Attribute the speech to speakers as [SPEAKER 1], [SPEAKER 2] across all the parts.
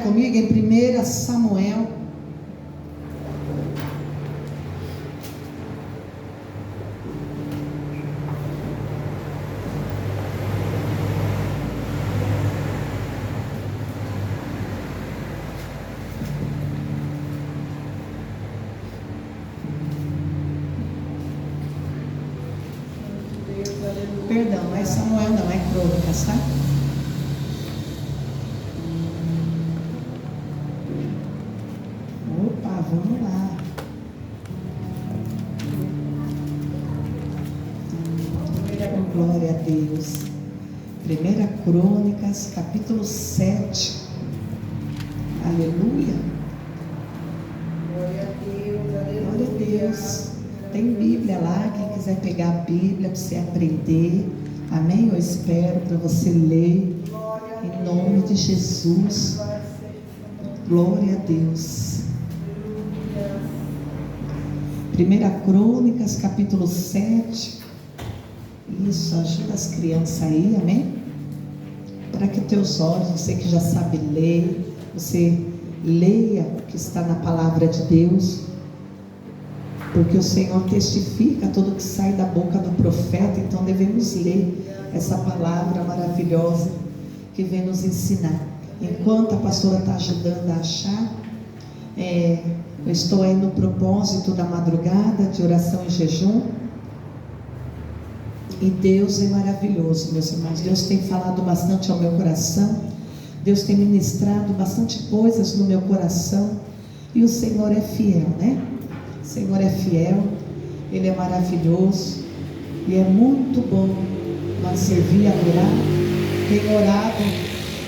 [SPEAKER 1] comigo em 1 Samuel. Perdão, não é Samuel não, é Crônicas, tá? Opa, vamos lá. Glória a Deus. 1 Crônicas, capítulo 7. Aleluia.
[SPEAKER 2] Glória a Deus, aleluia.
[SPEAKER 1] Glória a Deus. Tem Bíblia lá, quem quiser pegar a Bíblia para você aprender. Amém? Eu espero para você ler. Em nome de Jesus. Glória a Deus. 1 Crônicas, capítulo 7. Isso, ajuda as crianças aí, amém? Para que teus olhos, você que já sabe ler, você leia o que está na palavra de Deus. Porque o Senhor testifica tudo que sai da boca do profeta. Então devemos ler essa palavra maravilhosa que vem nos ensinar. Enquanto a pastora está ajudando a achar, eu estou aí no propósito da madrugada de oração e jejum. E Deus é maravilhoso, meus irmãos. Deus tem falado bastante ao meu coração. Deus tem ministrado bastante coisas no meu coração. E o Senhor é fiel, né? O Senhor é fiel, Ele é maravilhoso e é muito bom nós servir e adorar. Tenho orado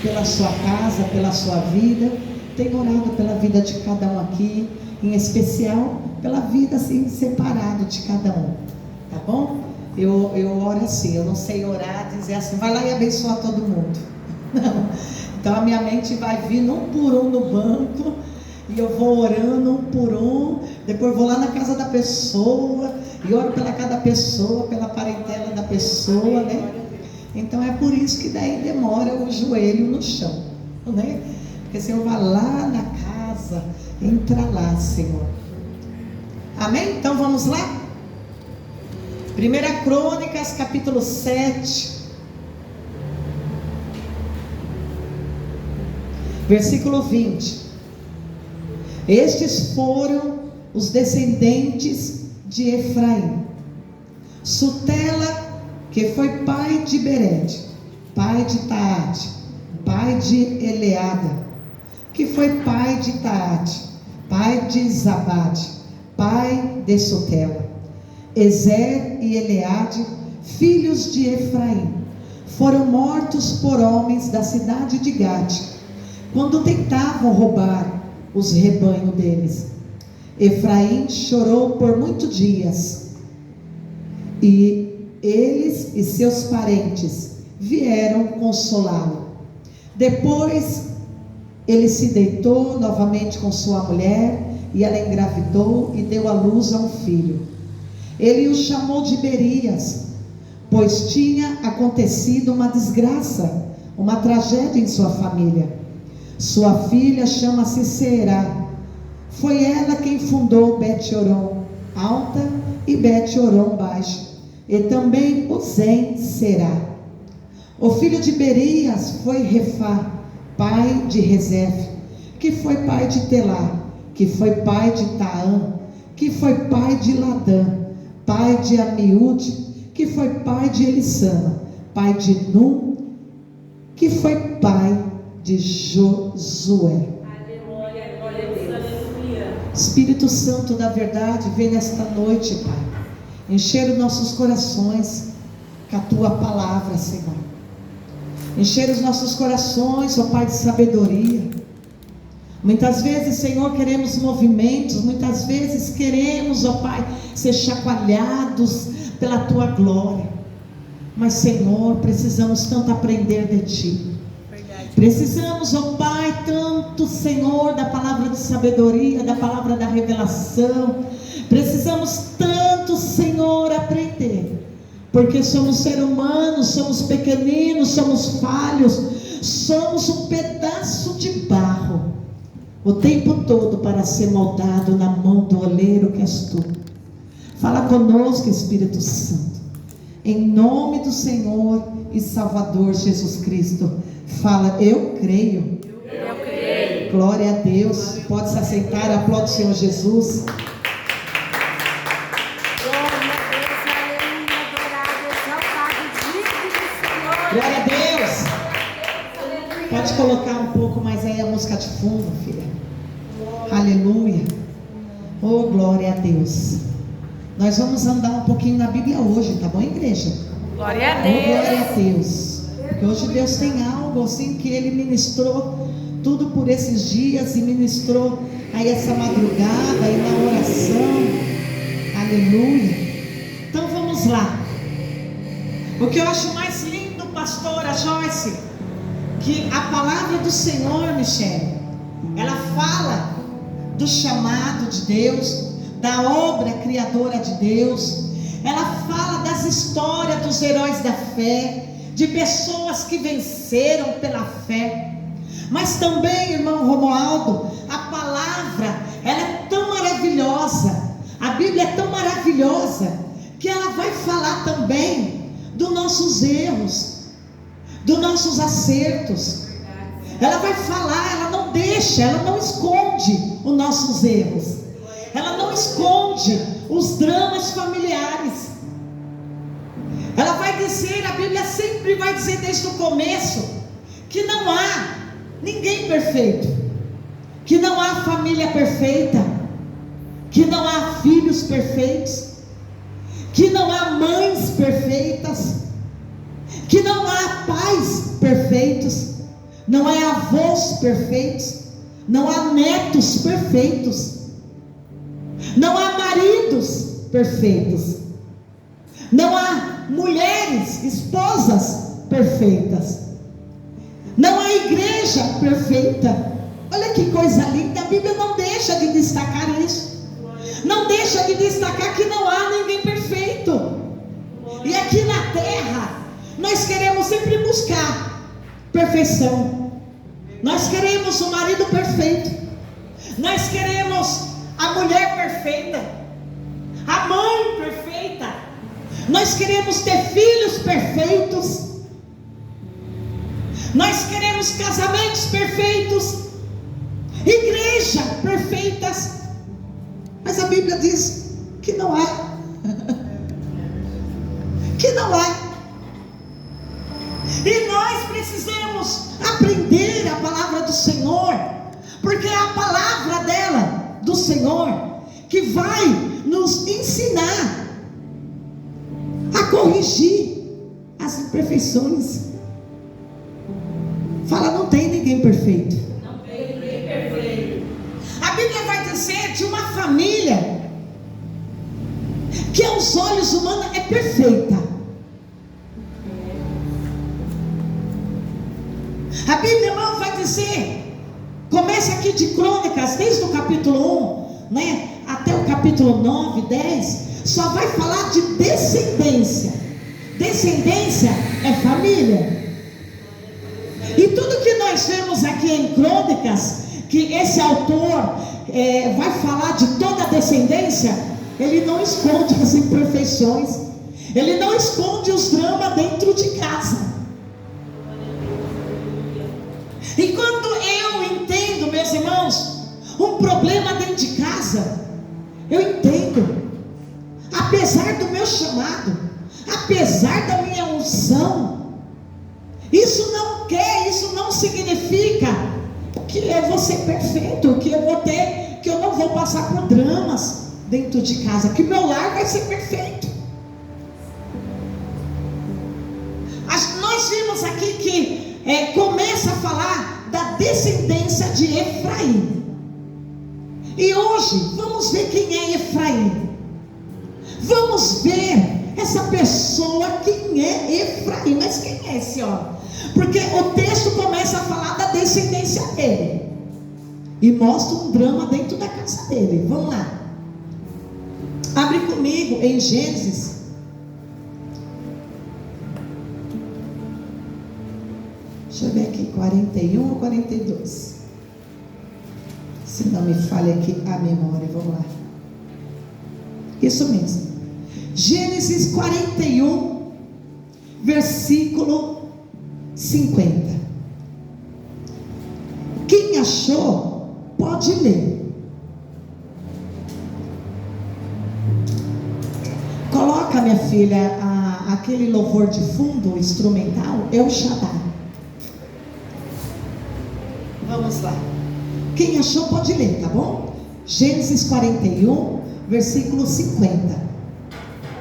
[SPEAKER 1] pela sua casa, pela sua vida, tenho orado pela vida de cada um aqui, em especial pela vida assim separada de cada um, tá bom? Eu oro assim, eu não sei orar, dizer assim, vai lá e abençoar todo mundo, não. Então a minha mente vai vindo um por um no banco, e eu vou orando um por um, depois vou lá na casa da pessoa, e oro pela cada pessoa, pela parentela da pessoa, né? Então é por isso que daí demora o joelho no chão, né? Porque o Senhor vai lá na casa, entra lá, Senhor. Amém? Então vamos lá? 1 Crônicas, capítulo 7. Versículo 20. Estes foram os descendentes de Efraim: Sutela, que foi pai de Bered, pai de Taate, pai de Eleada, que foi pai de Taate, pai de Zabade, pai de Sutela. Ezer e Eleade, filhos de Efraim, foram mortos por homens da cidade de Gate, quando tentavam roubar os rebanhos deles. Efraim chorou por muitos dias, e eles e seus parentes vieram consolá-lo. Depois ele se deitou novamente com sua mulher, e ela engravidou e deu à luz a um filho. Ele o chamou de Berias, pois tinha acontecido uma desgraça, uma tragédia em sua família. Sua filha chama-se Será. Foi ela quem fundou Bet-Horon alta e Bet-Horon baixa, e também Uzem Será. O filho de Berias foi Refá, pai de Rezef, que foi pai de Telá, que foi pai de Taã, que foi pai de Ladã, pai de Amiúde, que foi pai de Elissama, pai de Num, que foi pai de Josué. Espírito Santo da verdade, vem nesta noite, Pai, encher os nossos corações com a Tua palavra, Senhor. Encher os nossos corações, ó Pai, de sabedoria. Muitas vezes, Senhor, queremos movimentos, muitas vezes queremos, ó Pai, ser chacoalhados pela Tua glória. Mas, Senhor, precisamos tanto aprender de Ti. Precisamos, ó Pai, tanto, Senhor, da palavra de sabedoria, da palavra da revelação. Precisamos tanto, Senhor, aprender. Porque somos seres humanos, somos pequeninos, somos falhos, somos um pedaço de barro. o tempo todo para ser moldado na mão do oleiro que és tu. Fala conosco, Espírito Santo, em nome do Senhor e Salvador Jesus Cristo. Fala, eu creio.
[SPEAKER 2] Eu creio.
[SPEAKER 1] Glória a Deus. Pode se aceitar, aplaude o Senhor Jesus.
[SPEAKER 2] Glória a Deus, aleluia, adorado, exaltado, digno do Senhor.
[SPEAKER 1] Glória a Deus. Pode colocar um pouco mais aí a música de fundo, filha. Aleluia. Oh, glória a Deus. Nós vamos andar um pouquinho na Bíblia hoje, tá bom, igreja?
[SPEAKER 2] Glória a
[SPEAKER 1] Oh,
[SPEAKER 2] Deus.
[SPEAKER 1] glória a Deus. Porque hoje Deus tem algo assim que Ele ministrou tudo por esses dias e ministrou aí essa madrugada e na oração. Aleluia. Então vamos lá. O que eu acho mais lindo, pastora Joyce, que a palavra do Senhor, Michele, ela fala do chamado de Deus, da obra criadora de Deus. Ela fala das histórias dos heróis da fé, de pessoas que venceram pela fé. Mas também, irmão Romualdo, a palavra, ela é tão maravilhosa, a Bíblia é tão maravilhosa, que ela vai falar também dos nossos erros, dos nossos acertos. Ela vai falar, ela não deixa, ela não esconde os nossos erros, ela não esconde os dramas familiares. Ela vai dizer, a Bíblia sempre vai dizer desde o começo, que não há ninguém perfeito, que não há família perfeita, que não há filhos perfeitos, que não há mães perfeitas, que não há pais perfeitos, não há avós perfeitos, não há netos perfeitos, não há maridos perfeitos, não há mulheres, esposas perfeitas, não há igreja perfeita. Olha que coisa linda, a Bíblia não deixa de destacar isso, não deixa de destacar que não há ninguém perfeito. E aqui na terra nós queremos sempre buscar perfeição, nós queremos o marido perfeito, nós queremos a mulher perfeita, a mãe perfeita, nós queremos ter filhos perfeitos, nós queremos casamentos perfeitos, igreja perfeitas. Mas a Bíblia diz que não há, que não há. E nós precisamos aprender a palavra do Senhor, porque é a palavra dela, do Senhor, que vai nos ensinar a corrigir as imperfeições. Fala, não tem ninguém perfeito.
[SPEAKER 2] Não tem ninguém perfeito.
[SPEAKER 1] A Bíblia vai dizer de uma família que aos olhos humanos é perfeita. A Bíblia, irmão, vai dizer, começa aqui de Crônicas, desde o capítulo 1, né, até o capítulo 9, 10, só vai falar de descendência. Descendência é família. E tudo que nós vemos aqui em Crônicas, que esse autor vai falar de toda a descendência, ele não esconde as imperfeições, ele não esconde os dramas dentro de casa. E quando eu entendo, meus irmãos, um problema dentro de casa, eu entendo, apesar do meu chamado, apesar da minha unção, isso não significa que eu vou ser perfeito, que eu não vou passar por dramas dentro de casa, que meu lar vai ser perfeito. Nós vimos aqui que começa a falar da descendência de Efraim. E hoje vamos ver quem é Efraim. Vamos ver essa pessoa, quem é Efraim. Mas quem é esse homem? Porque o texto começa a falar da descendência dele e mostra um drama dentro da casa dele. Vamos lá, abre comigo em Gênesis deixa eu ver aqui, 41 ou 42. Se não me falha aqui a memória, vamos lá. Isso mesmo. Gênesis 41, versículo 50. Quem achou, pode ler. Coloca, minha filha, aquele louvor de fundo instrumental, é o Shaddai. Vamos lá. Quem achou pode ler, tá bom? Gênesis 41, versículo 50.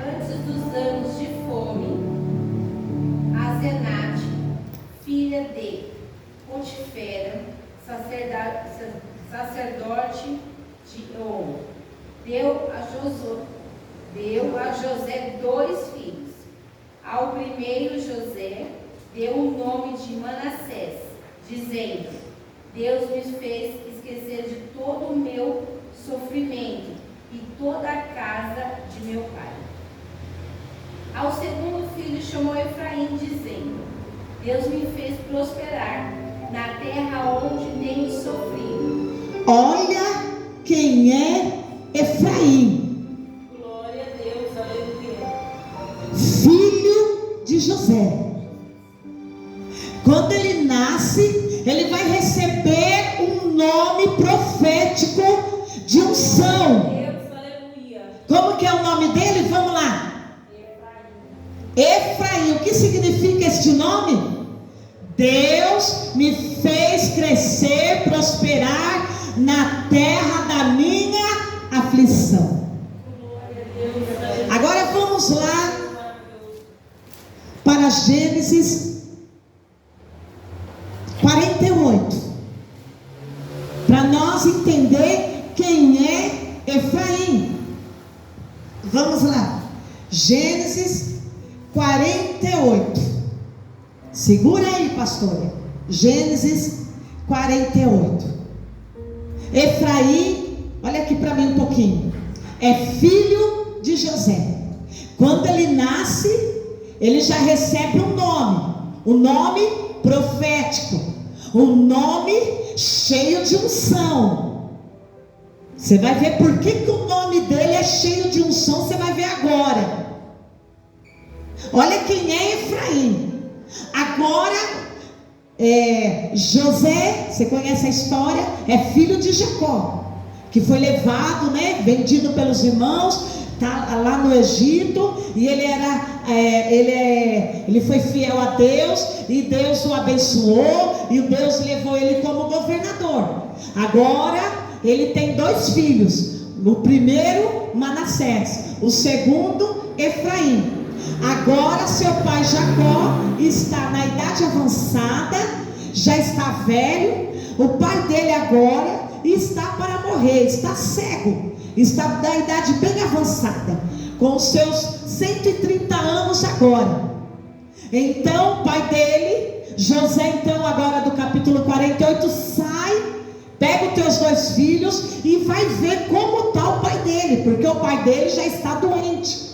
[SPEAKER 2] Antes dos anos de fome, Asenate, filha de Potifera, sacerdote de On, deu a José 2 filhos. Ao primeiro José deu o nome de Manassés, dizendo: Deus me fez esquecer de todo o meu sofrimento e toda a casa de meu pai. Ao segundo filho chamou Efraim, dizendo: Deus me fez prosperar na terra onde tenho sofrido.
[SPEAKER 1] Olha quem é Efraim.
[SPEAKER 2] Glória a Deus, aleluia.
[SPEAKER 1] Filho de José. Quando ele nasce, ele vai receber um nome profético de unção.
[SPEAKER 2] Deus, aleluia.
[SPEAKER 1] Como que é o nome dele? Vamos lá. Efraim. O que significa este nome? Deus me fez crescer, prosperar na terra da minha aflição. Agora vamos lá para Gênesis 48, para nós entender quem é Efraim. Vamos lá, Gênesis 48. Segura aí, pastora. Gênesis 48. Efraim, olha aqui para mim um pouquinho. É filho de José. Quando ele nasce, ele já recebe um nome profético, um nome cheio de unção. Você vai ver por que o nome dele é cheio de unção. Você vai ver agora. Olha quem é Efraim. Agora, José, você conhece a história, é filho de Jacó, que foi levado, vendido pelos irmãos, tá lá no Egito, e ele foi fiel a Deus, e Deus o abençoou, e Deus levou ele como governador. Agora ele tem 2 filhos, o primeiro Manassés, o segundo Efraim. Agora seu pai Jacó está na idade avançada, já está velho. O pai dele agora está para morrer, está cego, está na idade bem avançada, com os seus 130 anos agora. Então o pai dele, José, então agora do capítulo 48, sai, pega os teus 2 filhos e vai ver como está o pai dele, porque o pai dele já está doente.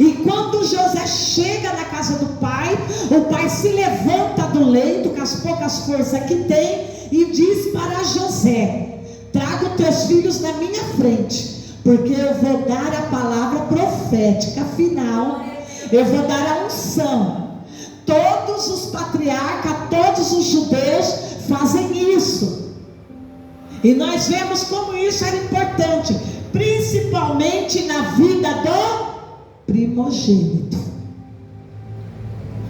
[SPEAKER 1] E quando José chega na casa do pai, o pai se levanta do leito com as poucas forças que tem e diz para José: traga os teus filhos na minha frente, porque eu vou dar a palavra profética final, eu vou dar a unção. Todos os patriarcas, todos os judeus fazem isso, e nós vemos como isso era importante, principalmente na vida do primogênito.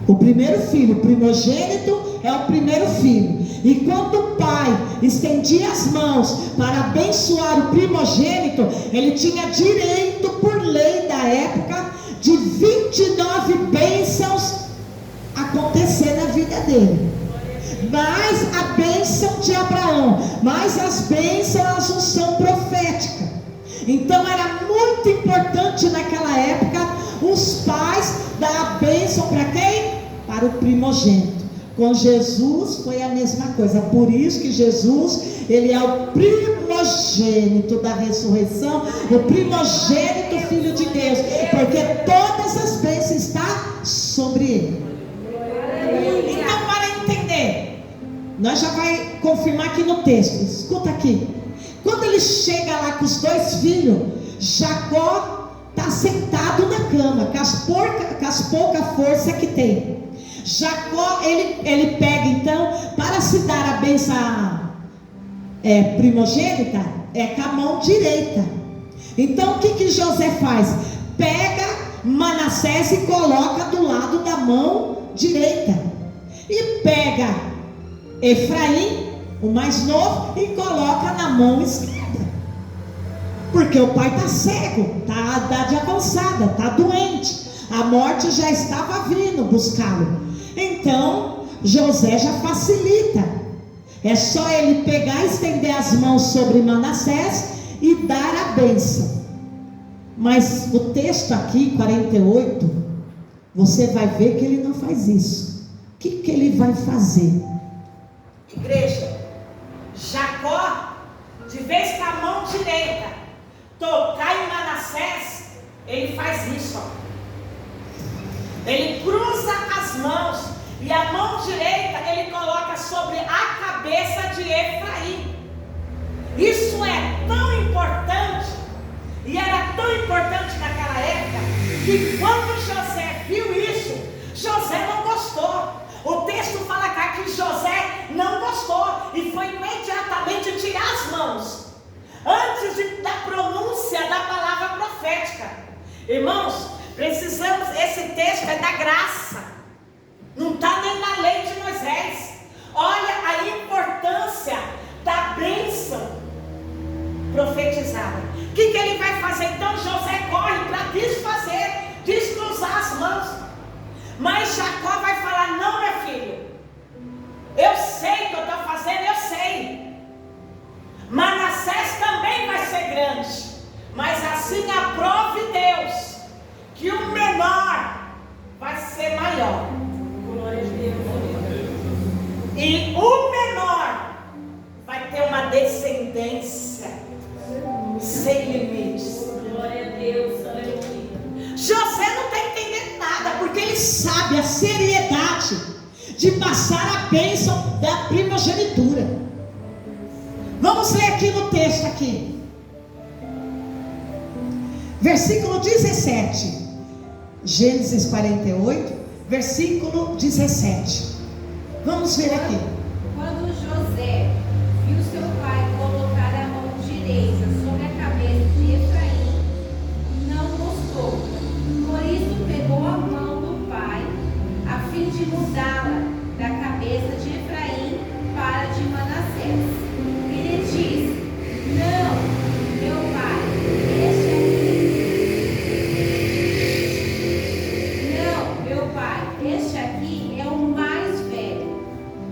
[SPEAKER 1] O primeiro filho, o primogênito é o primeiro filho. E quando o pai estendia as mãos para abençoar o primogênito, ele tinha direito, por lei da época, de 29 bênçãos acontecer na vida dele. Mais a bênção de Abraão, mais as bênçãos, a unção profética. Então era muito importante naquela época os pais dar a bênção para quem? Para o primogênito. Com Jesus foi a mesma coisa. Por isso que Jesus, ele é o primogênito da ressurreição, o primogênito filho de Deus, porque todas as bênçãos estão sobre ele. Então, para entender, nós já vai confirmar aqui no texto. Escuta aqui. Quando ele chega lá com os 2 filhos, Jacó está sentado na cama, com as poucas forças que tem. Jacó, ele pega então, para se dar a bênção primogênita, com a mão direita. Então o que José faz? Pega Manassés e coloca do lado da mão direita, e pega Efraim, o mais novo, e coloca na mão esquerda, porque o pai está cego, está a idade avançada, está doente, a morte já estava vindo buscá-lo. Então José já facilita, é só ele pegar, estender as mãos sobre Manassés e dar a bênção. Mas o texto aqui, 48, você vai ver que ele não faz isso. O que ele vai fazer?
[SPEAKER 3] Igreja, Jacó, de vez com a mão direita tocar em Manassés, ele faz isso, ó. Ele cruza as mãos e a mão direita ele coloca sobre a cabeça de Efraim. Isso é tão importante, e era tão importante naquela época, que quando José viu isso, José não gostou. O texto fala cá que José não gostou e foi imediatamente tirar as mãos, antes da pronúncia da palavra profética. Irmãos, precisamos, esse texto é da graça, não está nem na lei de Moisés. Olha a importância da bênção profetizada. O que ele vai fazer? Então José corre para descruzar as mãos. Mas Jacó vai falar: não, meu filho, eu sei o que eu estou fazendo, eu sei. Manassés também vai ser grande, mas assim aprove Deus que o menor vai ser maior. Glória a Deus. E o menor vai ter uma descendência sem limites.
[SPEAKER 2] Glória a Deus, aleluia.
[SPEAKER 3] José não está entendendo nada,
[SPEAKER 1] Porque ele sabe a seriedade de passar a bênção da primogenitura. Vamos ler aqui no texto aqui, versículo 17, Gênesis 48, versículo 17. Vamos ver aqui.
[SPEAKER 2] Quando José viu seu pai colocar a mão direita sobre a cabeça de Efraim, não gostou. Por isso pegou a mão do pai, a fim de mudá-la da cabeça de Efraim para de Manassés. E lhe disse: não, meu pai, este aqui é o mais velho.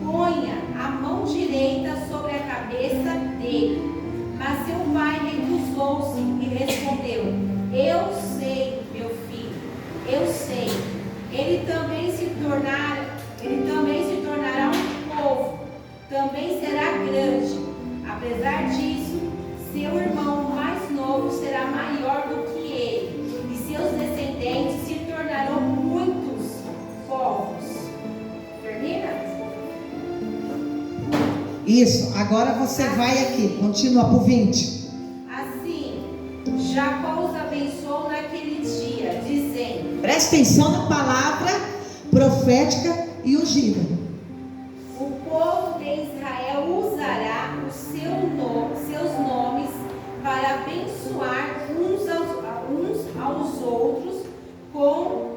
[SPEAKER 2] Ponha a mão direita sobre a cabeça dele. Mas seu pai recusou-se e respondeu: eu sei, meu filho, eu sei. Ele também se tornará um povo, também será grande. Apesar disso, seu irmão mais novo será maior do que ele, e seus descendentes se tornarão muitos povos. Termina?
[SPEAKER 1] Isso, agora você vai aqui, continua para o 20.
[SPEAKER 2] Assim, Jacó os abençoou naquele dia, dizendo:
[SPEAKER 1] Presta atenção na palavra profética e ungida.
[SPEAKER 2] o povo de Israel usará seus nomes para abençoar uns aos outros com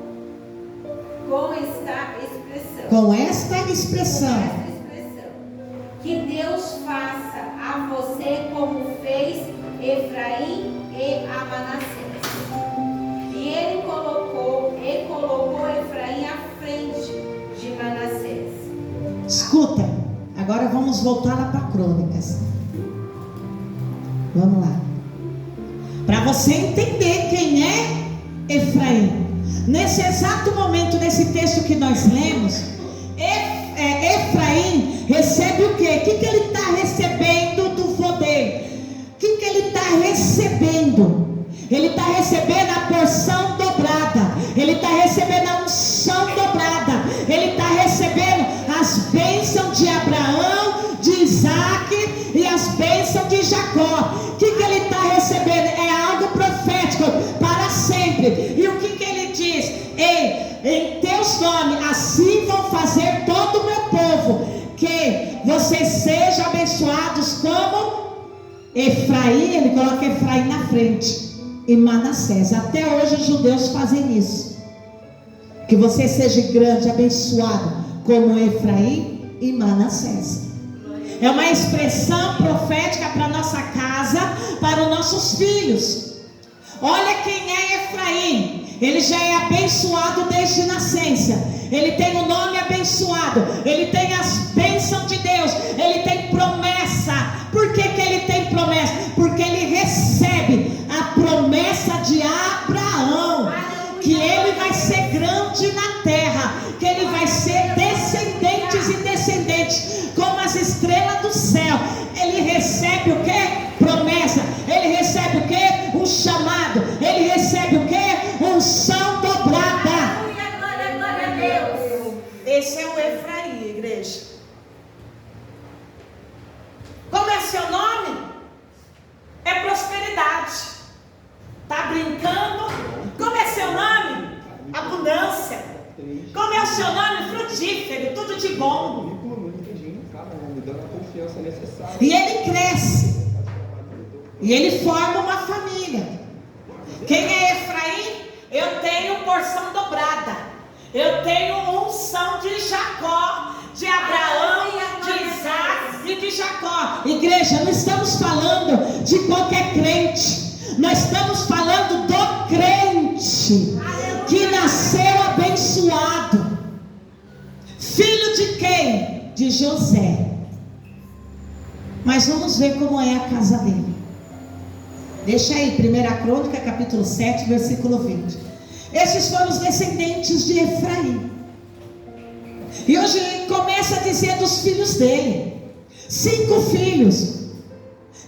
[SPEAKER 2] esta expressão.
[SPEAKER 1] Com esta expressão.
[SPEAKER 2] Que Deus faça a você como fez Efraim e a Manassés. E ele colocou Efraim à frente de Manassés.
[SPEAKER 1] Escuta, agora vamos voltar lá para Crônicas. Vamos lá. Para você entender quem é Efraim. Nesse exato momento, nesse texto que nós lemos, Efraim recebe o quê? O que ele está recebendo do vô dele? O que ele está recebendo? Ele está recebendo a porção dobrada. Ele está recebendo a unção dobrada. Ele está recebendo as bênçãos de Abraão, de Isaac e as bênçãos de Jacó. como Efraim, ele coloca Efraim na frente, e Manassés. Até hoje os judeus fazem isso. Que você seja grande, abençoado, como Efraim e Manassés. É uma expressão profética para a nossa casa, para os nossos filhos. Olha quem é Efraim. Ele já é abençoado desde nascença. Ele tem o nome abençoado. Ele tem as bênçãos de Deus. Ele tem promessa. Por que ele tem promessa? Porque ele recebe a promessa de Abraão, que ele vai ser grande na terra, que ele vai ser descendentes e descendentes, como as estrelas do céu. Ele recebe o que? Promessa. Ele recebe o que? Um chamado. Ele recebe o que? Unção dobrada.
[SPEAKER 2] Glória a Deus.
[SPEAKER 3] Esse é o Efraim, igreja. Como é seu nome? É prosperidade. Tá brincando? Como é seu nome? Abundância. Como é o seu nome? Frutífero, tudo de bom. E ele cresce. E ele forma uma família. Quem é Efraim? Eu tenho porção dobrada. Eu tenho unção de Jacó, de Abraão, de Isaac e de Jacó.
[SPEAKER 1] Igreja, não estamos falando de qualquer crente. Nós estamos falando do crente que nasceu abençoado. Filho de quem? De José. Mas vamos ver como é a casa dele. Deixa aí, 1 Crônica, capítulo 7, versículo 20. Esses foram os descendentes de Efraim. E hoje ele começa a dizer dos filhos dele. 5 filhos.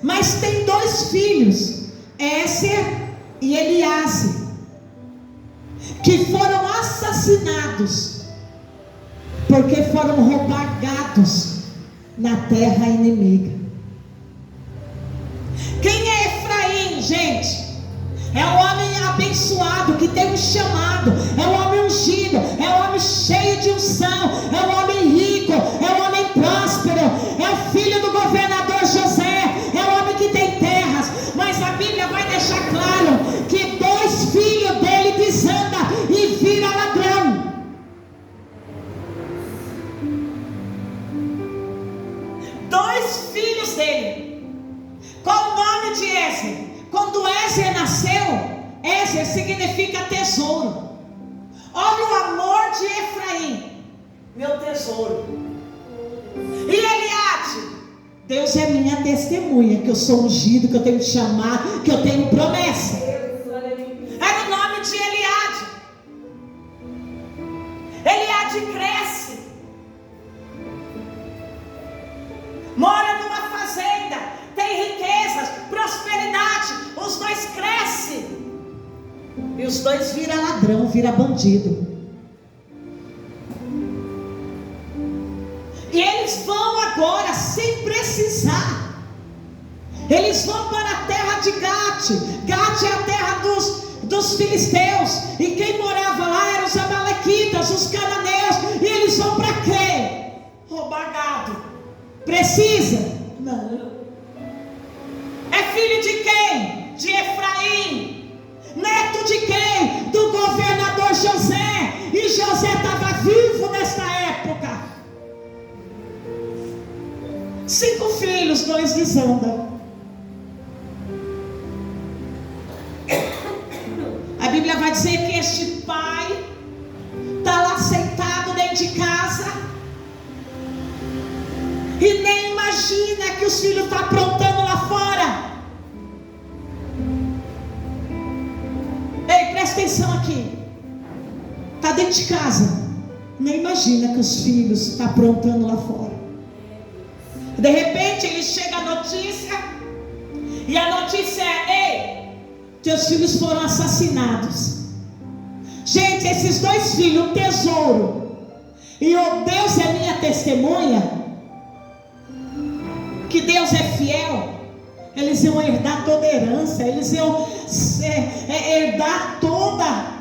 [SPEAKER 1] Mas tem 2 filhos, Ézer e Eliase, que foram assassinados, porque foram roubados na terra inimiga. Quem é Efraim, gente? É um homem abençoado, que tem um chamado. É um homem ungido. É um homem cheio de unção. É um homem rico. É um homem próspero. É o filho do governador José. É um homem que tem terras. Mas a Bíblia vai deixar claro que 2 filhos dele desandam e vira ladrão.
[SPEAKER 3] Dois filhos dele. Qual o nome de Ézer? Quando Ézer nasceu, Ézer significa tesouro. Olha o amor de Efraim, meu tesouro. E Eliade?
[SPEAKER 1] Deus é minha testemunha, que eu sou ungido, que eu tenho chamado, que eu tenho promessa.
[SPEAKER 3] Era o nome de Eliade. Eliade cresce, mora numa fazenda, tem riquezas, prosperidade. Os 2 crescem
[SPEAKER 1] E os 2 viram ladrão, viram bandido.
[SPEAKER 3] e eles vão agora sem precisar. Eles vão para a terra de Gate. Gate é a terra dos filisteus, e quem morava lá eram os amalequitas, os cananeus. E eles vão para quê? Roubar gado. Precisa?
[SPEAKER 1] Não.
[SPEAKER 3] É filho de quem? De Efraim. Neto de quem? Do governador José. E José estava vivo nesta época. 5 filhos, 2 desandam. A Bíblia vai dizer que este pai está lá sentado dentro de casa e nem imagina que os filhos estão aprontando lá fora. Ei, presta atenção aqui. Está dentro de casa, nem imagina que os filhos estão aprontando lá fora. De repente ele chega a notícia, e a notícia é: ei, teus filhos foram assassinados. Gente, esses 2 filhos, um tesouro, e o Deus é minha testemunha, que Deus é fiel. Eles iam herdar toda a herança, eles iam herdar toda a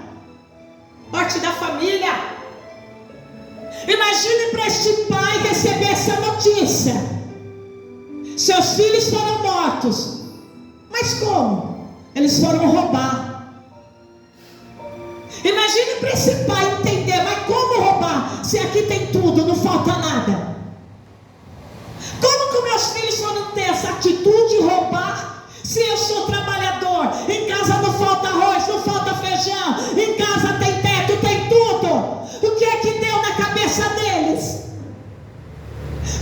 [SPEAKER 3] parte da família. Imagine para este pai receber essa notícia.
[SPEAKER 1] Seus filhos foram mortos. Mas como? Eles foram roubar. Imagine para esse pai entender, mas como roubar? Se aqui tem tudo, não falta nada. Como que meus filhos foram ter essa atitude de roubar? Se eu sou trabalhador, em casa não falta arroz, não falta feijão, em casa tem teto, tem tudo. O que é que deu na cabeça deles?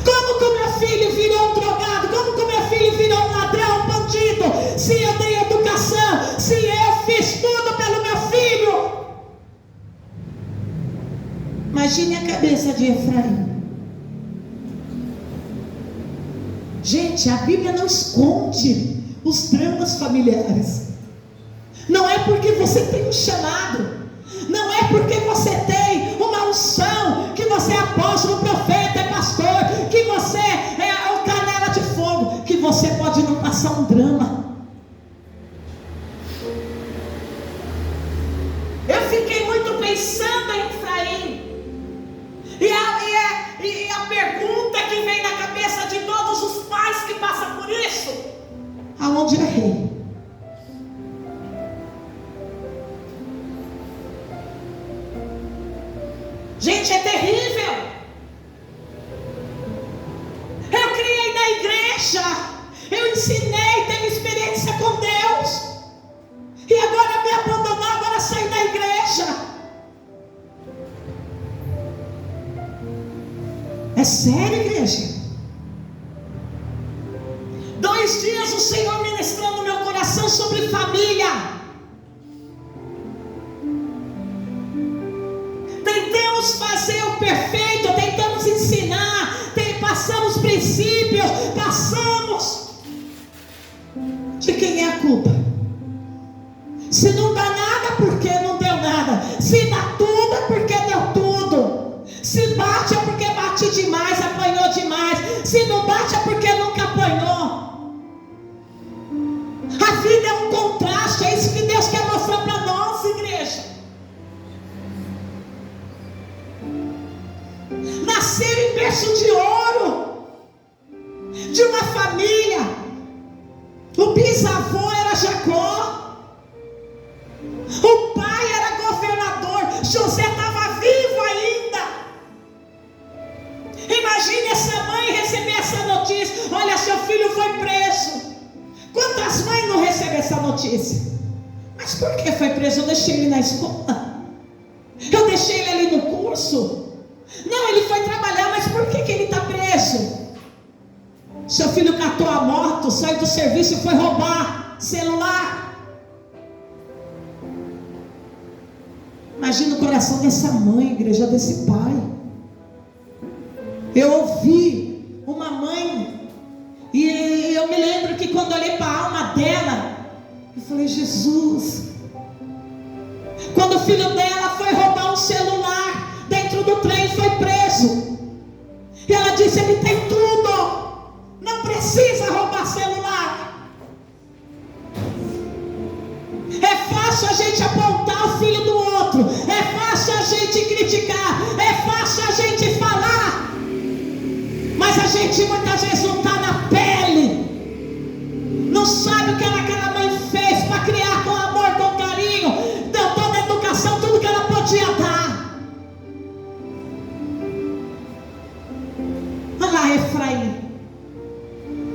[SPEAKER 1] Como que o meu filho virou um drogado? Como que o meu filho virou um ladrão, um bandido? Se eu dei educação, se eu fiz tudo pelo meu filho. Imagine a cabeça de Efraim. Gente, a Bíblia não esconde os dramas familiares. Não é porque você tem um chamado, não é porque você tem uma unção, que você é apóstolo, profeta, é pastor, que você é o canela de fogo, que você pode não passar um drama. Eu fiquei muito pensando em Efraim. E a pergunta que vem na cabeça de todos os pais que passam por isso: aonde é rei? Gente, é terrível. Eu criei na igreja, eu ensinei, tenho experiência com Deus, e agora me abandonou, agora saí da igreja. É sério, igreja? 2 dias o Senhor ministrou no meu coração sobre família. Tentamos fazer o perfeito, tentamos ensinar, passamos princípios, passamos. De quem é a culpa? Se não dá nada, porque não deu nada. Se dá tudo, é porque deu tudo. Se bate, é porque bate demais, apanhou demais. Se não bate, é porque nunca apanhou. A vida é um contraste, é isso que Deus quer mostrar para nós, igreja. Nascer em berço de ouro, de uma família. O bisavô era Jacó, o pai era governador, José estava vivo ainda. Imagine essa mãe receber essa notícia: olha, seu filho foi preso. Quantas mães não recebem essa notícia? Mas por que foi preso? Eu deixei ele na escola, eu deixei ele ali no curso. Não, ele foi trabalhar, mas por que ele está preso? Seu filho catou a moto, saiu do serviço e foi roubar celular. Imagina o coração dessa mãe, igreja, desse pai. Eu ouvi uma mãe, e eu me lembro que quando eu olhei para a alma dela, eu falei: Jesus. Quando o filho dela foi roubar um celular dentro do trem, foi preso. E ela disse: ele tem tudo, não precisa roubar celular. É fácil a gente apontar o filho do outro, é fácil a gente criticar, é fácil a gente falar, mas a gente muitas vezes não está na pele, não sabe o que aquela mãe fez para criar com amor, com carinho, deu toda a educação, tudo que ela podia dar. Olha lá Efraim.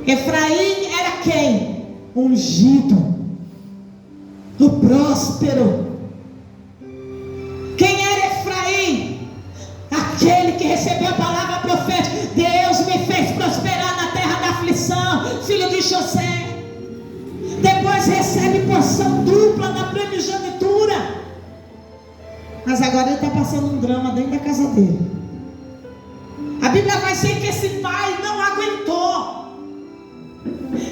[SPEAKER 1] Efraim era quem? Ungido, o próspero. Quem era Efraim? Aquele que recebeu a palavra profética: Deus me fez prosperar na terra da aflição, filho de José. Depois recebe porção dupla na primogenitura. Mas agora ele está passando um drama dentro da casa dele. A Bíblia vai dizer que esse pai não aguentou.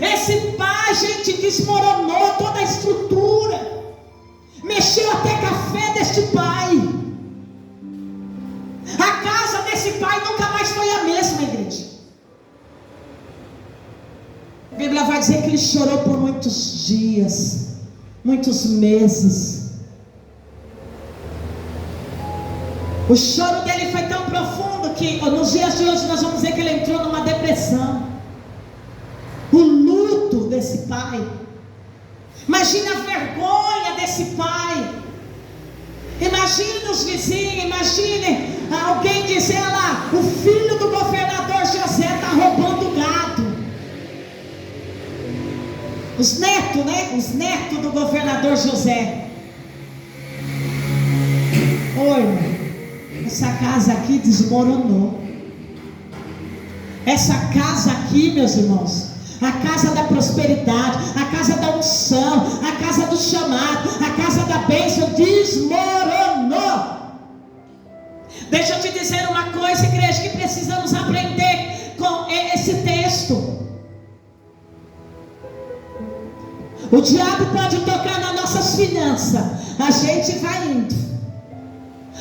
[SPEAKER 1] Esse pai, gente, desmoronou toda a estrutura, mexeu até com a fé deste pai. A casa desse pai nunca mais foi a mesma, igreja. A Bíblia vai dizer que ele chorou por muitos dias, muitos meses. O choro dele foi tão profundo que nos dias de hoje nós vamos dizer que ele entrou numa depressão. desse pai. Imagina a vergonha desse pai. Imagine os vizinhos, imagine alguém dizer lá, o filho do governador José está roubando gado. Os netos, né? Os netos do governador José. Oi, essa casa aqui desmoronou. Essa casa aqui, meus irmãos, a casa da prosperidade, a casa da unção, a casa do chamado, a casa da bênção desmoronou. Deixa eu te dizer uma coisa, igreja, que precisamos aprender com esse texto. O diabo pode tocar nas nossas finanças, a gente vai indo.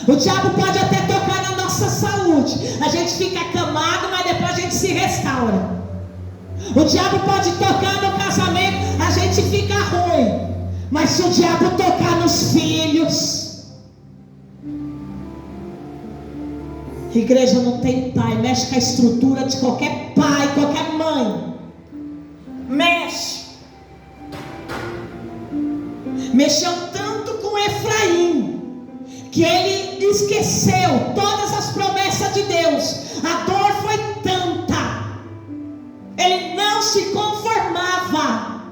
[SPEAKER 1] O diabo pode até tocar na nossa saúde, a gente fica acamado, mas depois a gente se restaura. O diabo pode tocar no casamento, a gente fica ruim. Mas se o diabo tocar nos filhos, igreja, não tem pai, mexe com a estrutura de qualquer pai, qualquer mãe. Mexe. Mexeu tanto com Efraim, que ele esqueceu todas as promessas de Deus. A dor foi tanta, ele não se conformava.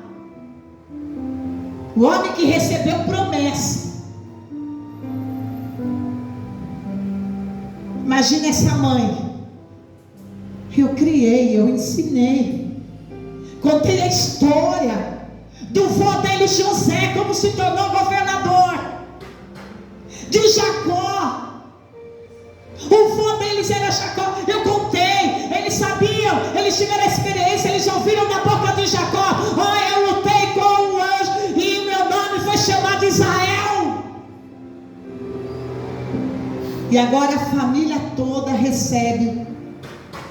[SPEAKER 1] O homem que recebeu promessa. Imagina essa mãe. Eu criei, eu ensinei, contei a história do vô dele José, como se tornou governador, de Jacó. O vô deles era Jacó. Eu contei, eles sabiam, eles tiveram experiência, eles ouviram da boca de Jacó: oh, eu lutei com um anjo e o meu nome foi chamado Israel. E agora a família toda recebe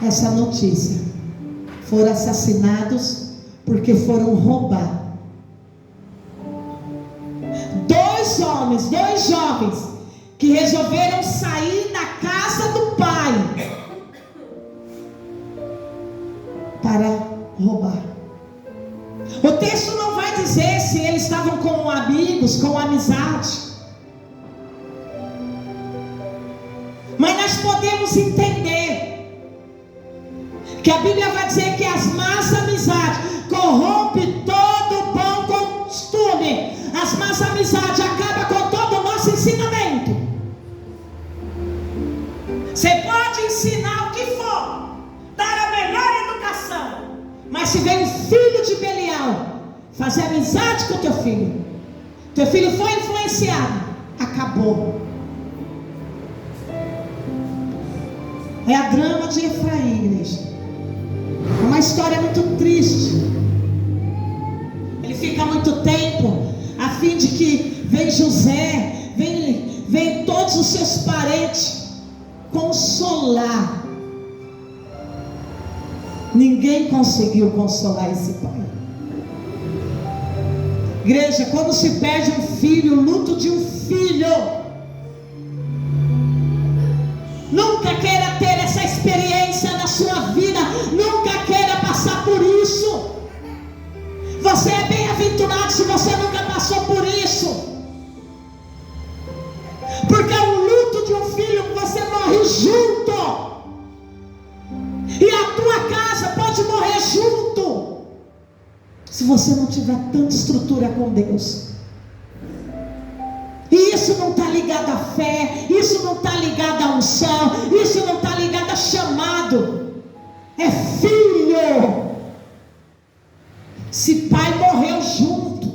[SPEAKER 1] essa notícia: foram assassinados porque foram roubar. Dois jovens que resolveram sair da casa do pai para roubar. O texto não vai dizer se eles estavam com amigos, com amizade, mas nós podemos entender que a Bíblia vai dizer que as más amizades corrompem todo bom costume. As más amizades acabam com todo o nosso ensinamento. Você pode ensinar o que for, dar a melhor educação, mas se vem um filho de Belial fazer amizade com teu filho foi influenciado, acabou. É a drama de Efraim, igreja. É uma história muito triste. Ele fica muito tempo a fim de que vem José, vem todos os seus parentes consolar. Ninguém conseguiu consolar esse pai. Igreja, quando se perde um filho, o luto de um filho, nunca queira ter essa experiência na sua vida, nunca queira passar por isso. Você é bem-aventurado se você nunca passou por isso, porque o luto de um filho, você morre junto, e a tua casa pode morrer junto, se você não tiver tanta estrutura com Deus. E isso não está ligado à fé, isso não está ligado à unção, isso não está ligado a chamado, é filho. Esse pai morreu junto,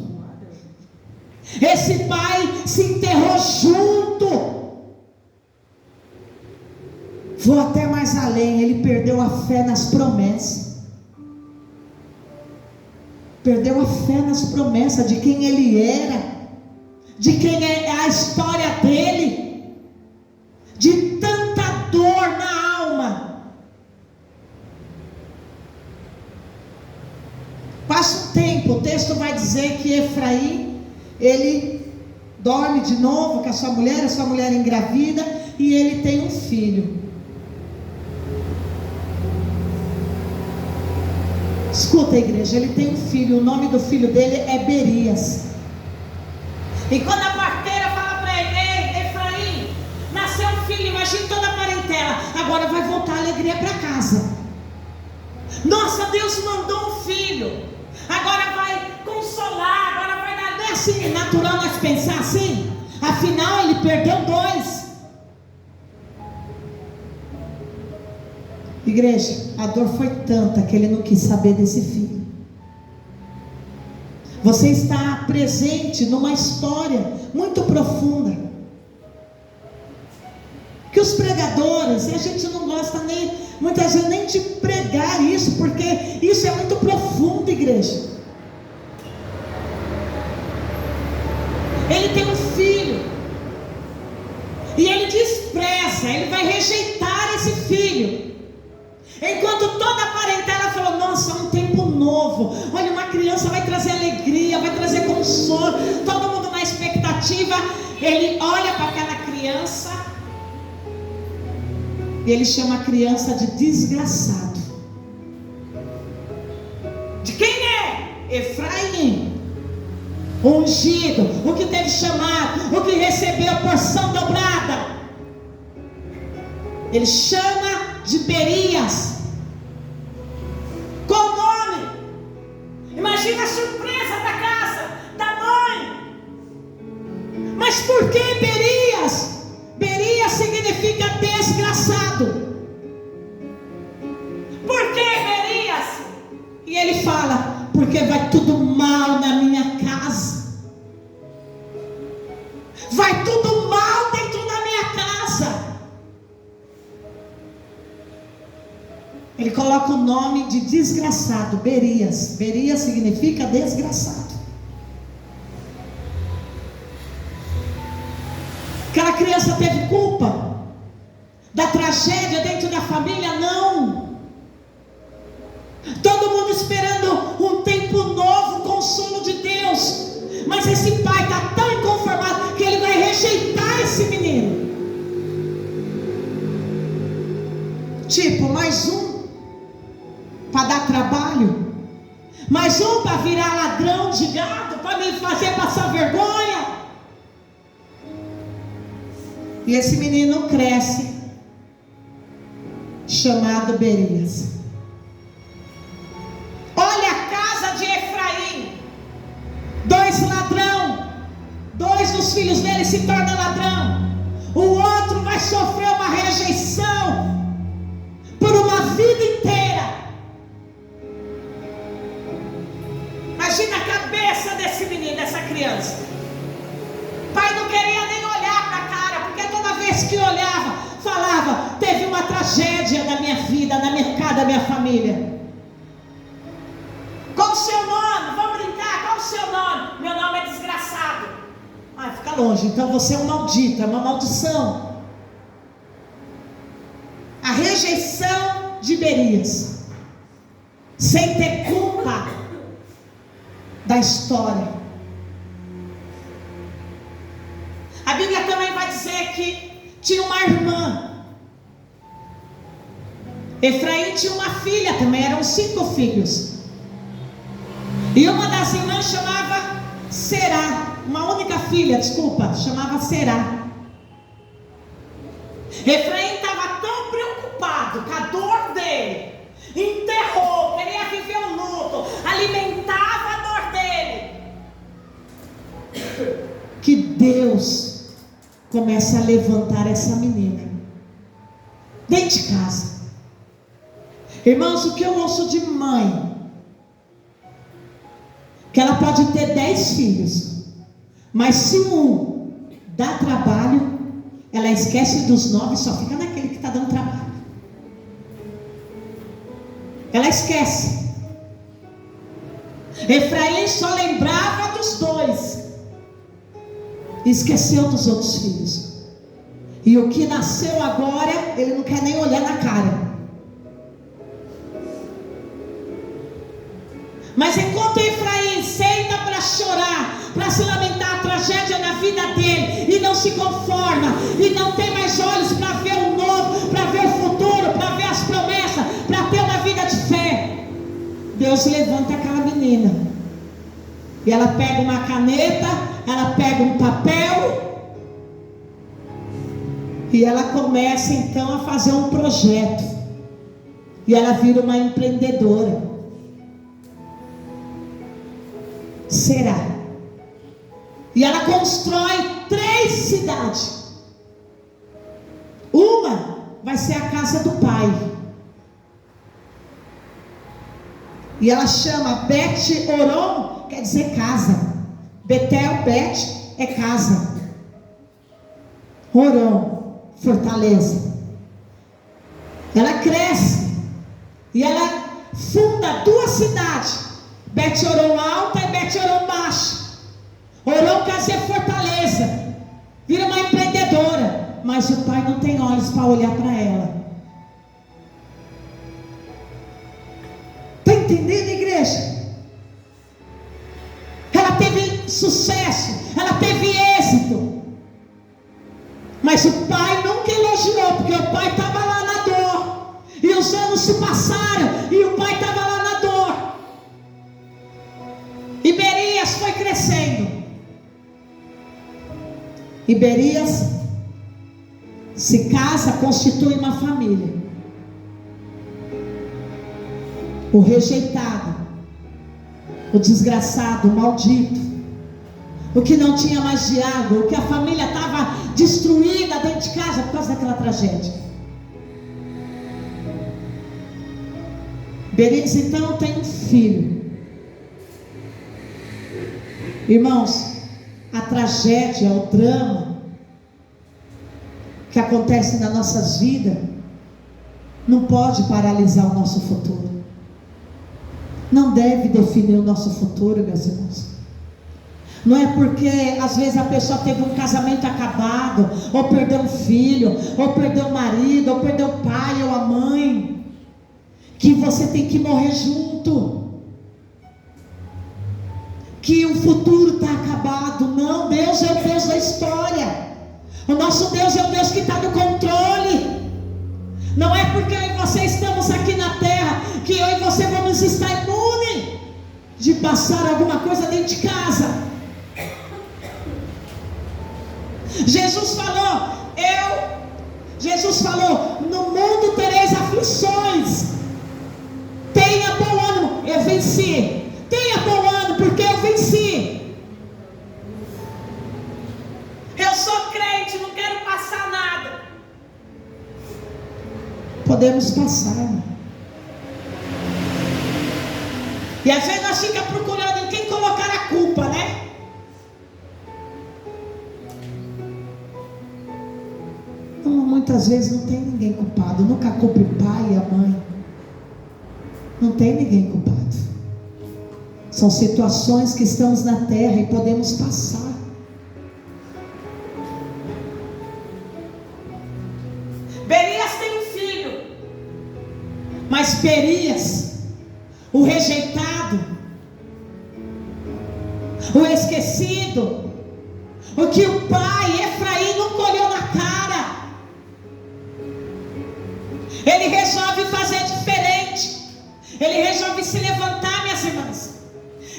[SPEAKER 1] esse pai se enterrou junto. Vou até mais além, ele perdeu a fé nas promessas. Perdeu a fé nas promessas de quem ele era, de quem é a história dele, de tanta dor na alma. Passa um tempo, o texto vai dizer que Efraim, ele dorme de novo com a sua mulher engravida, e ele tem um filho. Escuta, igreja, ele tem um filho, o nome do filho dele é Berias.
[SPEAKER 3] E quando a parteira fala para ele: ei, Efraim, nasceu um filho, imagine toda a parentela, agora vai voltar a alegria para casa. Nossa, Deus mandou um filho, agora vai consolar, agora vai dar. Não é assim natural nós pensar assim? Afinal, ele perdeu 2.
[SPEAKER 1] Igreja, a dor foi tanta que ele não quis saber desse filho. Você está presente numa história muito profunda, que os pregadores, e a gente não gosta nem, muitas vezes, nem de pregar isso, porque isso é muito profundo, igreja. Ele tem um filho, e ele despreza, ele vai rejeitar esse filho. Enquanto toda a parentela falou: nossa, um tempo novo, olha, uma criança vai trazer alegria, vai trazer consolo, todo mundo na expectativa. Ele olha para aquela criança e ele chama a criança de desgraçado. De quem é? Efraim, ungido, o que teve chamado, o que recebeu a porção dobrada. Ele chama de Berias. Qual o nome? Imagina a surpresa da casa, da mãe. Mas por que Berias? Berias significa desgraçado. Por que Berias? E ele fala: porque vai tudo mal na minha casa. Vai tudo mal dentro da minha casa. Ele coloca o nome de desgraçado, Berias. Berias significa desgraçado. Aquela criança teve culpa da tragédia dentro da família? Não. Todo mundo esperando um tempo novo, consolo de Deus. Mas esse pai está tão inconformado que ele vai rejeitar esse menino. Tipo, mais um para dar trabalho, mais um para virar ladrão de gado, para me fazer passar vergonha. E esse menino cresce, chamado Berias. Olha a casa de Efraim: 2 ladrão, 2 dos filhos dele se tornam ladrão, o outro vai sofrer uma rejeição por uma vida inteira. Imagina a cabeça desse menino, dessa criança. O pai não queria nem olhar para a cara, porque toda vez que olhava, falava: teve uma tragédia na minha vida, na minha casa, da minha família. Qual o seu nome? Vamos brincar, qual o seu nome? Meu nome é desgraçado. Ah, fica longe, então você é um maldito, é uma maldição. A rejeição de Berias, sem ter culpa da história. A Bíblia também vai dizer que tinha uma irmã. Efraim tinha uma filha também, eram 5 filhos. E uma das irmãs chamava Será, uma única filha, desculpa, chamava Será. Efraim estava tão preocupado com a dor dele, enterrou, queria viver o luto, alimentava a dor dele, que Deus começa a levantar essa menina dentro de casa. Irmãos, o que eu ouço de mãe, que ela pode ter 10 filhos, mas se um dá trabalho, ela esquece dos 9 e só fica naquele que está dando trabalho. Ela esquece. Efraim só lembrava dos 2, esqueceu dos outros filhos. E o que nasceu agora, ele não quer nem olhar na cara. Mas enquanto Efraim senta para chorar, para se lamentar a tragédia na vida dele, e não se conforma, e não tem mais olhos para ver o novo, para ver o futuro, para ver as promessas, para ter uma vida de fé, Deus levanta aquela menina. E ela pega uma caneta, ela pega um papel, e ela começa então a fazer um projeto. E ela vira uma empreendedora. Será? E ela constrói 3 cidades. Uma vai ser a casa do pai. E ela chama Bet Oron, quer dizer casa. Betel, Bet é casa. Oron, fortaleza. Ela cresce. E ela funda 2 cidades. Bet Oron alta e Bet Oron baixa. Oron quer dizer fortaleza. Vira uma empreendedora. Mas o pai não tem olhos para olhar para ela. Está entendendo, igreja? Ela teve sucesso. Ela teve êxito. Mas o pai nunca elogiou. Porque o pai estava lá na dor. E os anos se passaram. E o pai estava lá na dor. E Berias foi crescendo. E Berias se casa, constitui uma família. O rejeitado, o desgraçado, o maldito, o que não tinha mais diálogo, o que a família estava destruída dentro de casa por causa daquela tragédia. Berias então tem um filho. Irmãos, a tragédia, o drama que acontece nas nossas vidas não pode paralisar o nosso futuro. Não deve definir o nosso futuro, meus irmãos. Não é porque às vezes a pessoa teve um casamento acabado, ou perdeu um filho, ou perdeu o marido, ou perdeu o pai ou a mãe, que você tem que morrer junto, que o futuro está acabado. Não, Deus é o Deus da história. O nosso Deus é o Deus que está no controle. Não é porque eu e você estamos aqui na terra que eu e você vamos estar imune de passar alguma coisa dentro de casa. Jesus falou, no mundo tereis aflições. Tenha bom ânimo, eu venci. Tenha bom ânimo, porque eu venci.
[SPEAKER 3] Eu sou crente, não quero passar nada.
[SPEAKER 1] Podemos passar. E às vezes nós ficamos procurando em quem colocar a culpa, né? Não, muitas vezes não tem ninguém culpado. Nunca culpe o pai e a mãe. Não tem ninguém culpado. São situações que estamos na terra e podemos passar.
[SPEAKER 3] Berias tem um filho.
[SPEAKER 1] Mas Berias, o rejeitado, o esquecido, o que o pai Efraim nunca olhou na cara, ele resolve fazer diferente. Ele resolve se levantar, minhas irmãs.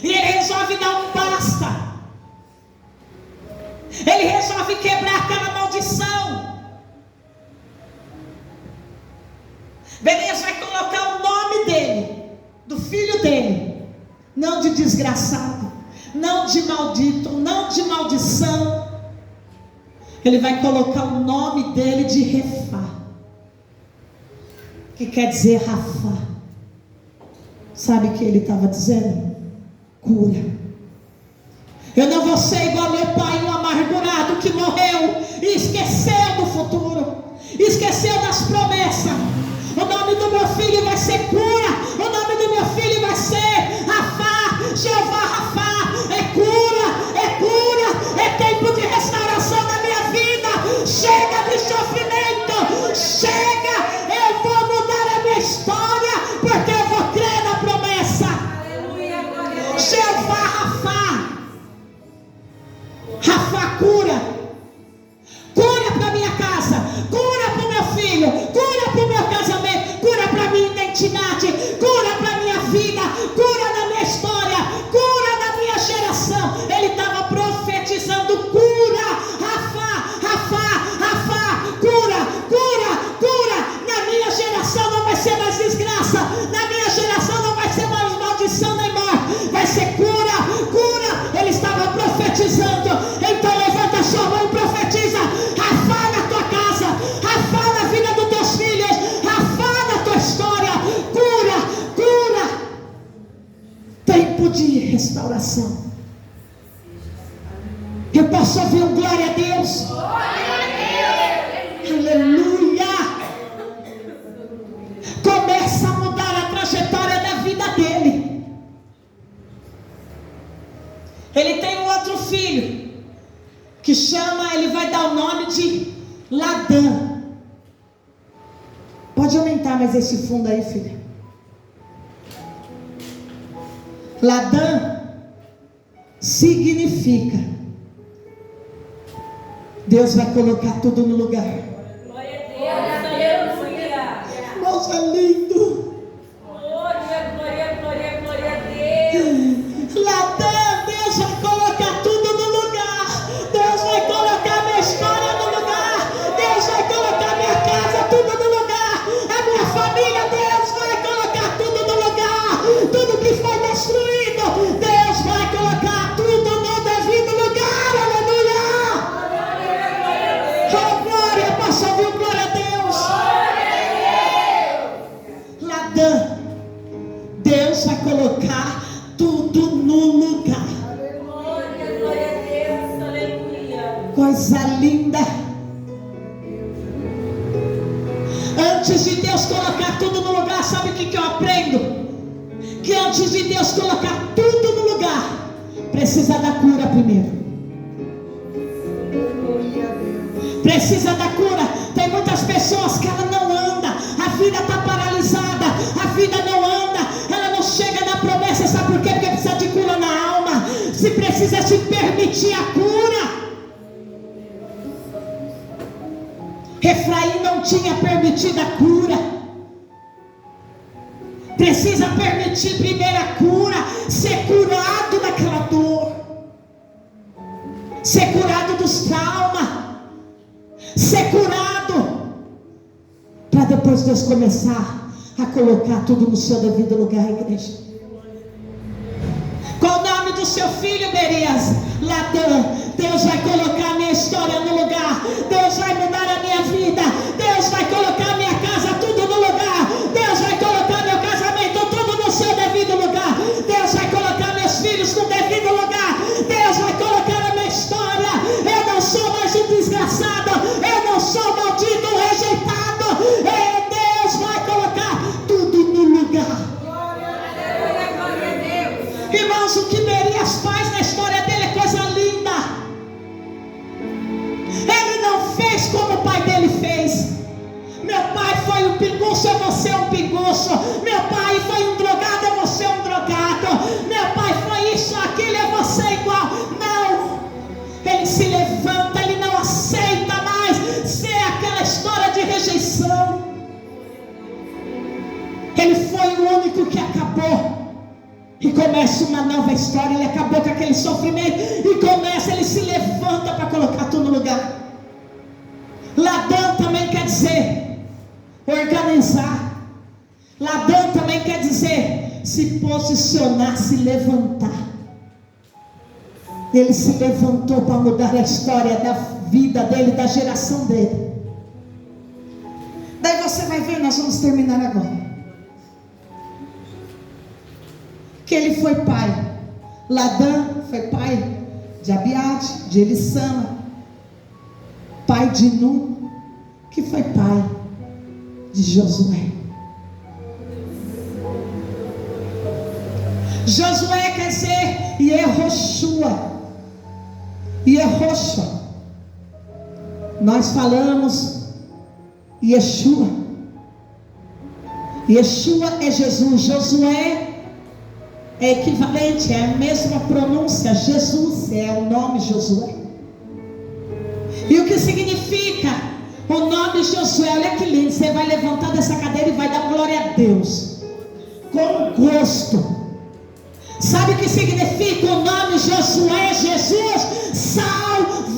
[SPEAKER 1] E ele resolve dar um basta. Ele resolve quebrar aquela maldição. Berias vai colocar o nome dele, do filho dele, não de desgraçado, não de maldito, não de maldição. Ele vai colocar o nome dele de Refá, que quer dizer Rafá. Sabe o que ele estava dizendo? Cura. Eu não vou ser igual meu pai, um amargurado que morreu e esqueceu do futuro, esqueceu das promessas. O nome do meu filho vai ser cura. O nome do meu filho vai ser Rafá. Jeová Rafá. É cura, é tempo de restauração na minha vida. Chega de sofrimento, chega. Eu vou mudar a minha história, porque eu vou crer na promessa. Jeová Rafá. Rafá, cura. Cura para minha casa, cura para o meu filho, cura para o meu casamento, cura para a minha identidade, cura coração. Eu posso ouvir um glória a Deus? Aleluia! Começa a mudar a trajetória da vida dele. Ele tem um outro filho que chama, ele vai dar o nome de Ladã. Pode aumentar mais esse fundo aí, filha. Ladã significa Deus vai colocar tudo no lugar.
[SPEAKER 3] Glória a Deus, aleluia.
[SPEAKER 1] Nossa, é lindo.
[SPEAKER 3] Glória, glória, glória, glória a Deus.
[SPEAKER 1] Ladã, Deus vai colocar tudo no lugar. Deus vai colocar minha história no lugar. Deus vai colocar minha casa tudo no lugar. A minha família, Deus vai colocar tudo no lugar. Tudo que foi destruído, Deus vai colocar tudo no devido lugar. Aleluia. Oh, glória, posso ouvir glória a Deus? Ladã, Deus vai colocar tudo no lugar.
[SPEAKER 3] Glória, glória a Deus, aleluia.
[SPEAKER 1] Coisa linda. Antes de Deus colocar tudo no lugar, sabe o que eu aprendo? Que antes de Deus colocar tudo no lugar, precisa da cura primeiro. Precisa da cura. Tem muitas pessoas que ela não anda, a vida está paralisada, a vida não anda, ela não chega na promessa. Sabe por quê? Porque precisa de cura na alma. Se precisa se permitir a cura. Efraim não tinha permitido a cura. Precisa permitir primeiro a cura, ser curado daquela dor, ser curado dos traumas, ser curado, para depois Deus começar a colocar tudo no seu devido lugar, igreja. Qual o nome do seu filho, Berias? Ladã. Deus vai colocar a minha história no lugar. Deus vai mudar a minha vida. Deus vai colocar a minha casa tudo no lugar. Deus vai colocar meu casamento tudo no seu devido lugar. Deus vai colocar meus filhos no devido lugar. Deus vai colocar a minha história. Eu não sou mais um desgraçado. Eu não sou maldito, rejeitado. Deus vai colocar tudo no lugar. Irmãos, o que Berias faz na história dele é coisa linda. Ele não fez como o pai dele fez. Meu pai foi um pinguço, eu vou ser um pinguço. Meu pai foi um drogado, eu vou ser um drogado. Meu pai foi isso, aquilo, eu vou ser igual. Não. Ele se levanta, ele não aceita mais ser aquela história de rejeição. Ele foi o único que acabou. E começa uma nova história. Ele acabou com aquele sofrimento e começa, ele se levanta para colocar tudo no lugar. Ladã também quer dizer organizar. Ladã também quer dizer se posicionar, se levantar. Ele se levantou para mudar a história da vida dele, da geração dele. Daí você vai ver, nós vamos terminar agora, que ele foi pai. Ladã foi pai de Abiade, de Elissama, pai de Nun, que foi pai de Josué. Josué quer dizer Yehoshua. Yehoshua. Nós falamos Yeshua. Yeshua é Jesus. Josué é equivalente, é a mesma pronúncia. Jesus é o nome Josué. E o que significa o nome Josué? Olha que lindo. Você vai levantar dessa cadeira e vai dar glória a Deus com gosto. Sabe o que significa o nome Josué? Jesus, salvação.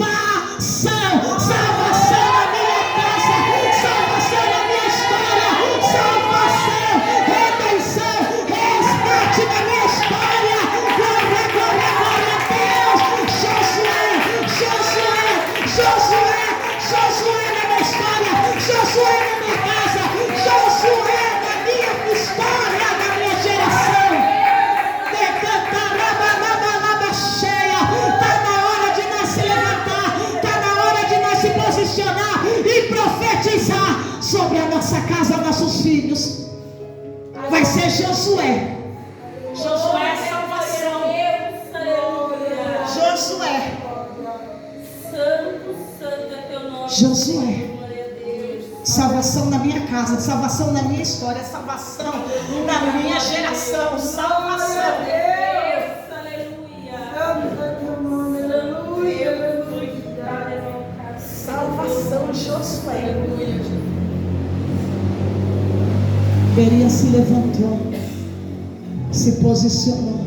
[SPEAKER 1] Salvação na minha casa, salvação na minha história, salvação, redenção, resgate na minha história. Glória, glória, glória a Deus. Josué na minha história, Josué na minha casa, Josué na minha história, na minha geração. Josué.
[SPEAKER 3] Josué é salvação. Josué.
[SPEAKER 2] Santo é teu nome.
[SPEAKER 1] Josué.
[SPEAKER 2] Glória a Deus.
[SPEAKER 1] Salvação na minha casa, salvação na minha história, salvação na minha geração, salvação.
[SPEAKER 2] Deus, aleluia.
[SPEAKER 1] Salvação, Josué. Berias se levantou, se posicionou.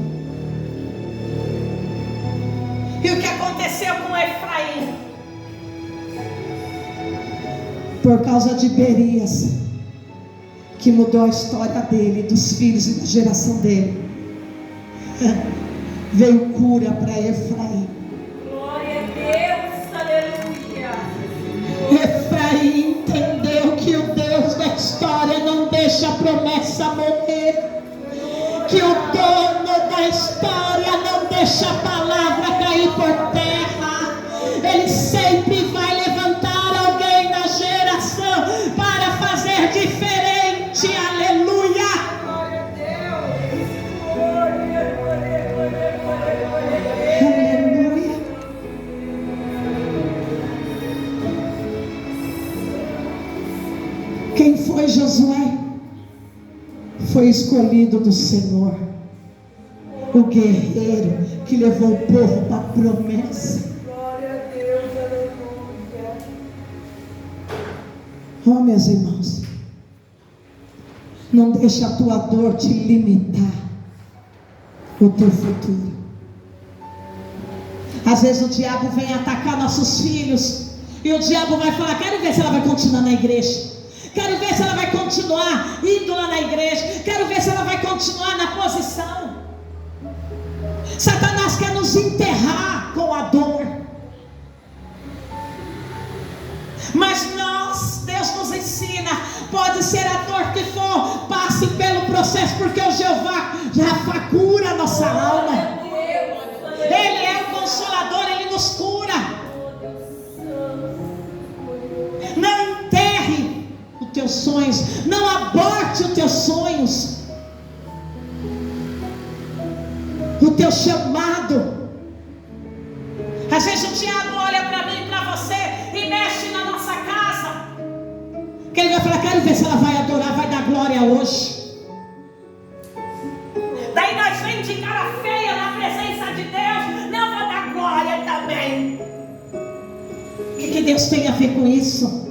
[SPEAKER 3] E o que aconteceu com Efraim?
[SPEAKER 1] Por causa de Berias, que mudou a história dele, dos filhos e da geração dele, veio cura para Efraim.
[SPEAKER 2] Glória a Deus, aleluia.
[SPEAKER 1] Efraim entendeu que o Deus da história não deixa a promessa morrer, que o dono da história não deixa a palavra cair por terra. Ele sempre vai levantar alguém na geração para fazer diferente. Aleluia.
[SPEAKER 2] Glória a Deus. Glória, glória, glória, glória.
[SPEAKER 1] Aleluia. Quem foi Josué? Foi escolhido do Senhor, o guerreiro que levou o povo para a promessa.
[SPEAKER 2] Glória a Deus, aleluia.
[SPEAKER 1] Oh, meus irmãos, não deixa a tua dor te limitar o teu futuro. Às vezes o diabo vem atacar nossos filhos, e o diabo vai falar: quero ver se ela vai continuar na igreja, quero ver se ela vai continuar indo lá na igreja, quero ver se ela vai continuar na posição. Satanás quer nos enterrar com a dor, mas nós, Deus nos ensina, pode ser a dor que for, passe pelo processo, porque o Jeová já cura a nossa alma. Ele é o consolador, Ele nos cura. Não enterre os teus sonhos, não aborte os teus sonhos, o teu chamado. Às vezes o diabo olha para mim e para você e mexe na nossa casa, que ele vai falar: quero ver se ela vai adorar, vai dar glória hoje.
[SPEAKER 3] Daí nós vem de cara feia na presença de Deus. Não vou dar glória também.
[SPEAKER 1] O que Deus tem a ver com isso?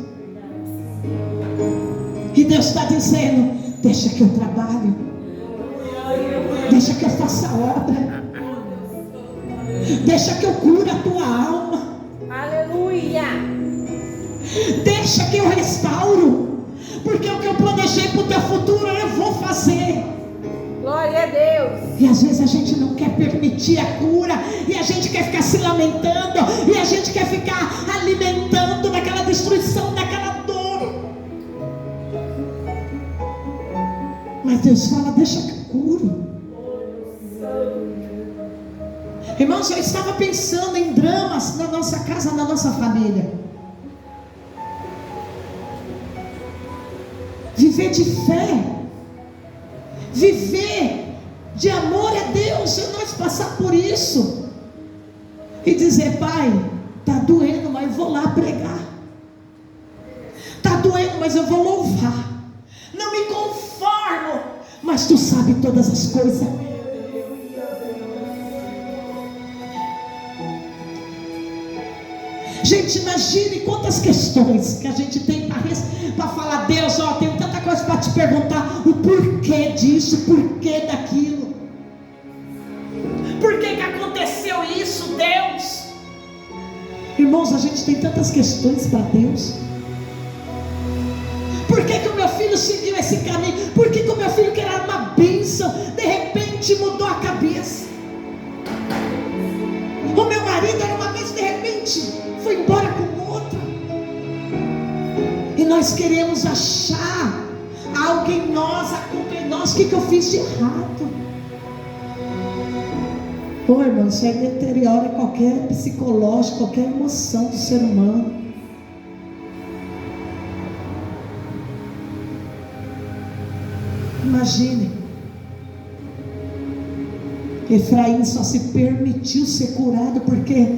[SPEAKER 1] E Deus está dizendo: deixa que eu trabalho, deixa que eu faça a obra, deixa que eu cure a tua alma,
[SPEAKER 2] Aleluia.
[SPEAKER 1] deixa que eu restauro, porque o que eu planejei para o teu futuro eu vou fazer.
[SPEAKER 2] Glória a Deus.
[SPEAKER 1] E às vezes a gente não quer permitir a cura, e a gente quer ficar se lamentando, e a gente quer ficar alimentando naquela destruição, naquela dor. Mas Deus fala: deixa que eu curo. Irmãos, eu estava pensando em dramas na nossa casa, na nossa família. Viver de fé, viver de amor a Deus, e nós passar por isso e dizer: Pai, está doendo, mas eu vou lá pregar, está doendo, mas eu vou louvar, não me conformo, mas tu sabe todas as coisas. Gente, imagine quantas questões que a gente tem para falar: Deus, ó, tenho tanta coisa para te perguntar, o porquê disso, o porquê daquilo.
[SPEAKER 3] Por que aconteceu isso, Deus?
[SPEAKER 1] Irmãos, a gente tem tantas questões para Deus. Por que o meu filho seguiu esse caminho? Por que o meu filho, que era uma bênção, de repente mudou a cabeça? O meu marido era uma bênção, de repente foi embora com outra. E nós queremos achar algo em nós, a culpa em nós. O que eu fiz de errado? Pô, irmão, isso aí deteriora qualquer psicológico, qualquer emoção do ser humano. Imagine Efraim só se permitiu ser curado porque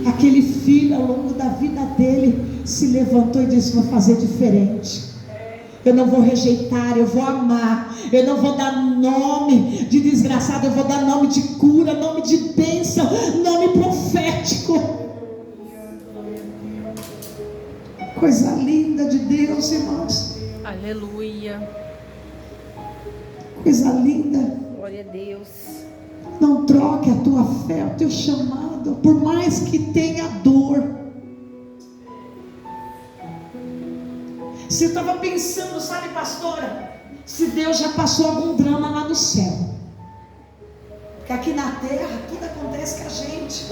[SPEAKER 1] aquele filho, ao longo da vida dele, se levantou e disse: vou fazer diferente. Eu não vou rejeitar, eu vou amar. Eu não vou dar nome de desgraçado, eu vou dar nome de cura, nome de bênção, nome profético. Coisa linda de Deus, irmãos.
[SPEAKER 2] Aleluia.
[SPEAKER 1] Coisa linda.
[SPEAKER 2] Glória a Deus.
[SPEAKER 1] Não troque a tua fé, o teu chamado, por mais que tenha dor. Você estava pensando, sabe, pastora, se Deus já passou algum drama lá no céu. Porque aqui na terra tudo acontece com a gente.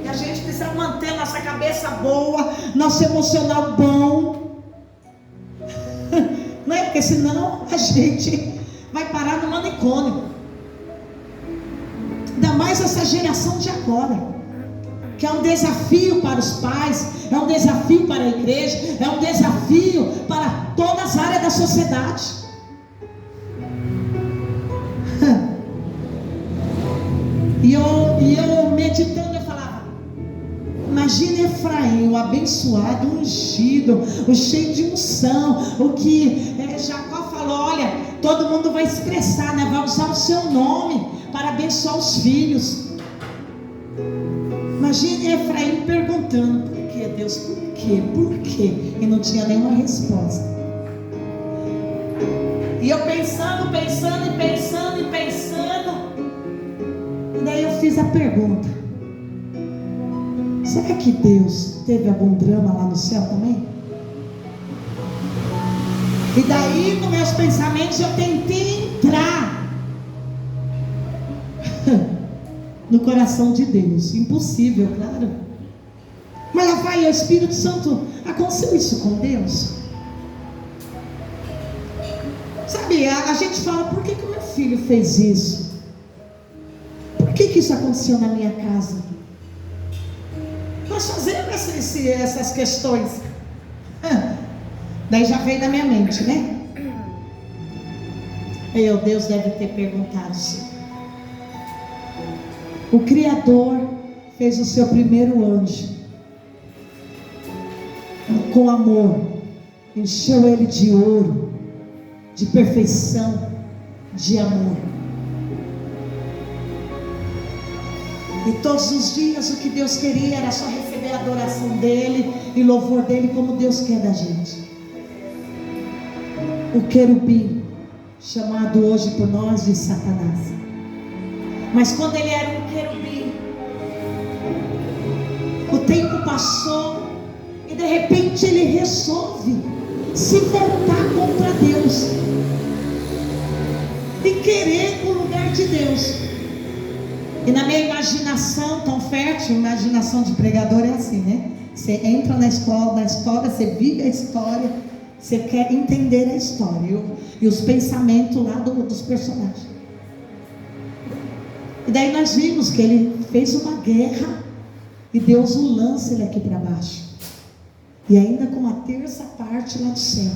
[SPEAKER 1] E a gente precisa manter nossa cabeça boa, nosso emocional bom. Não é? Porque senão a gente vai parar no manicômio. Ainda mais essa geração de agora, que é um desafio para os pais, é um desafio para a igreja, é um desafio para todas as áreas da sociedade. E eu meditando, eu falava: imagine Efraim, o abençoado, o ungido, o cheio de unção, o que Jacó falou: olha, todo mundo vai expressar, né? Vai usar o seu nome para abençoar os filhos. Imagine Efraim perguntando: por que, Deus? Por quê? Por quê? E não tinha nenhuma resposta. E eu pensando. E daí eu fiz a pergunta: será que Deus teve algum drama lá no céu também? E daí, nos meus pensamentos, eu tentei entrar no coração de Deus. Impossível, claro. Mas lá vai o Espírito Santo. Aconteceu isso com Deus? Sabe, a gente fala: por que o meu filho fez isso? Por que isso aconteceu na minha casa? Nós fazemos essas questões. Daí já veio na minha mente, né? Deus deve ter perguntado assim. O Criador fez o seu primeiro anjo com amor, encheu ele de ouro, de perfeição, de amor. E todos os dias o que Deus queria era só receber a adoração dele e louvor dele, como Deus quer da gente. O querubim, chamado hoje por nós de Satanás. Mas quando ele era um querubim, o tempo passou e de repente ele resolve se voltar contra Deus e querer o lugar de Deus. E na minha imaginação tão fértil, imaginação de pregador é assim, né? Você entra na história, você vive a história, você quer entender a história e os pensamentos lá dos personagens. E daí nós vimos que ele fez uma guerra e Deus o lança ele aqui para baixo. E ainda com uma terça parte lá do céu.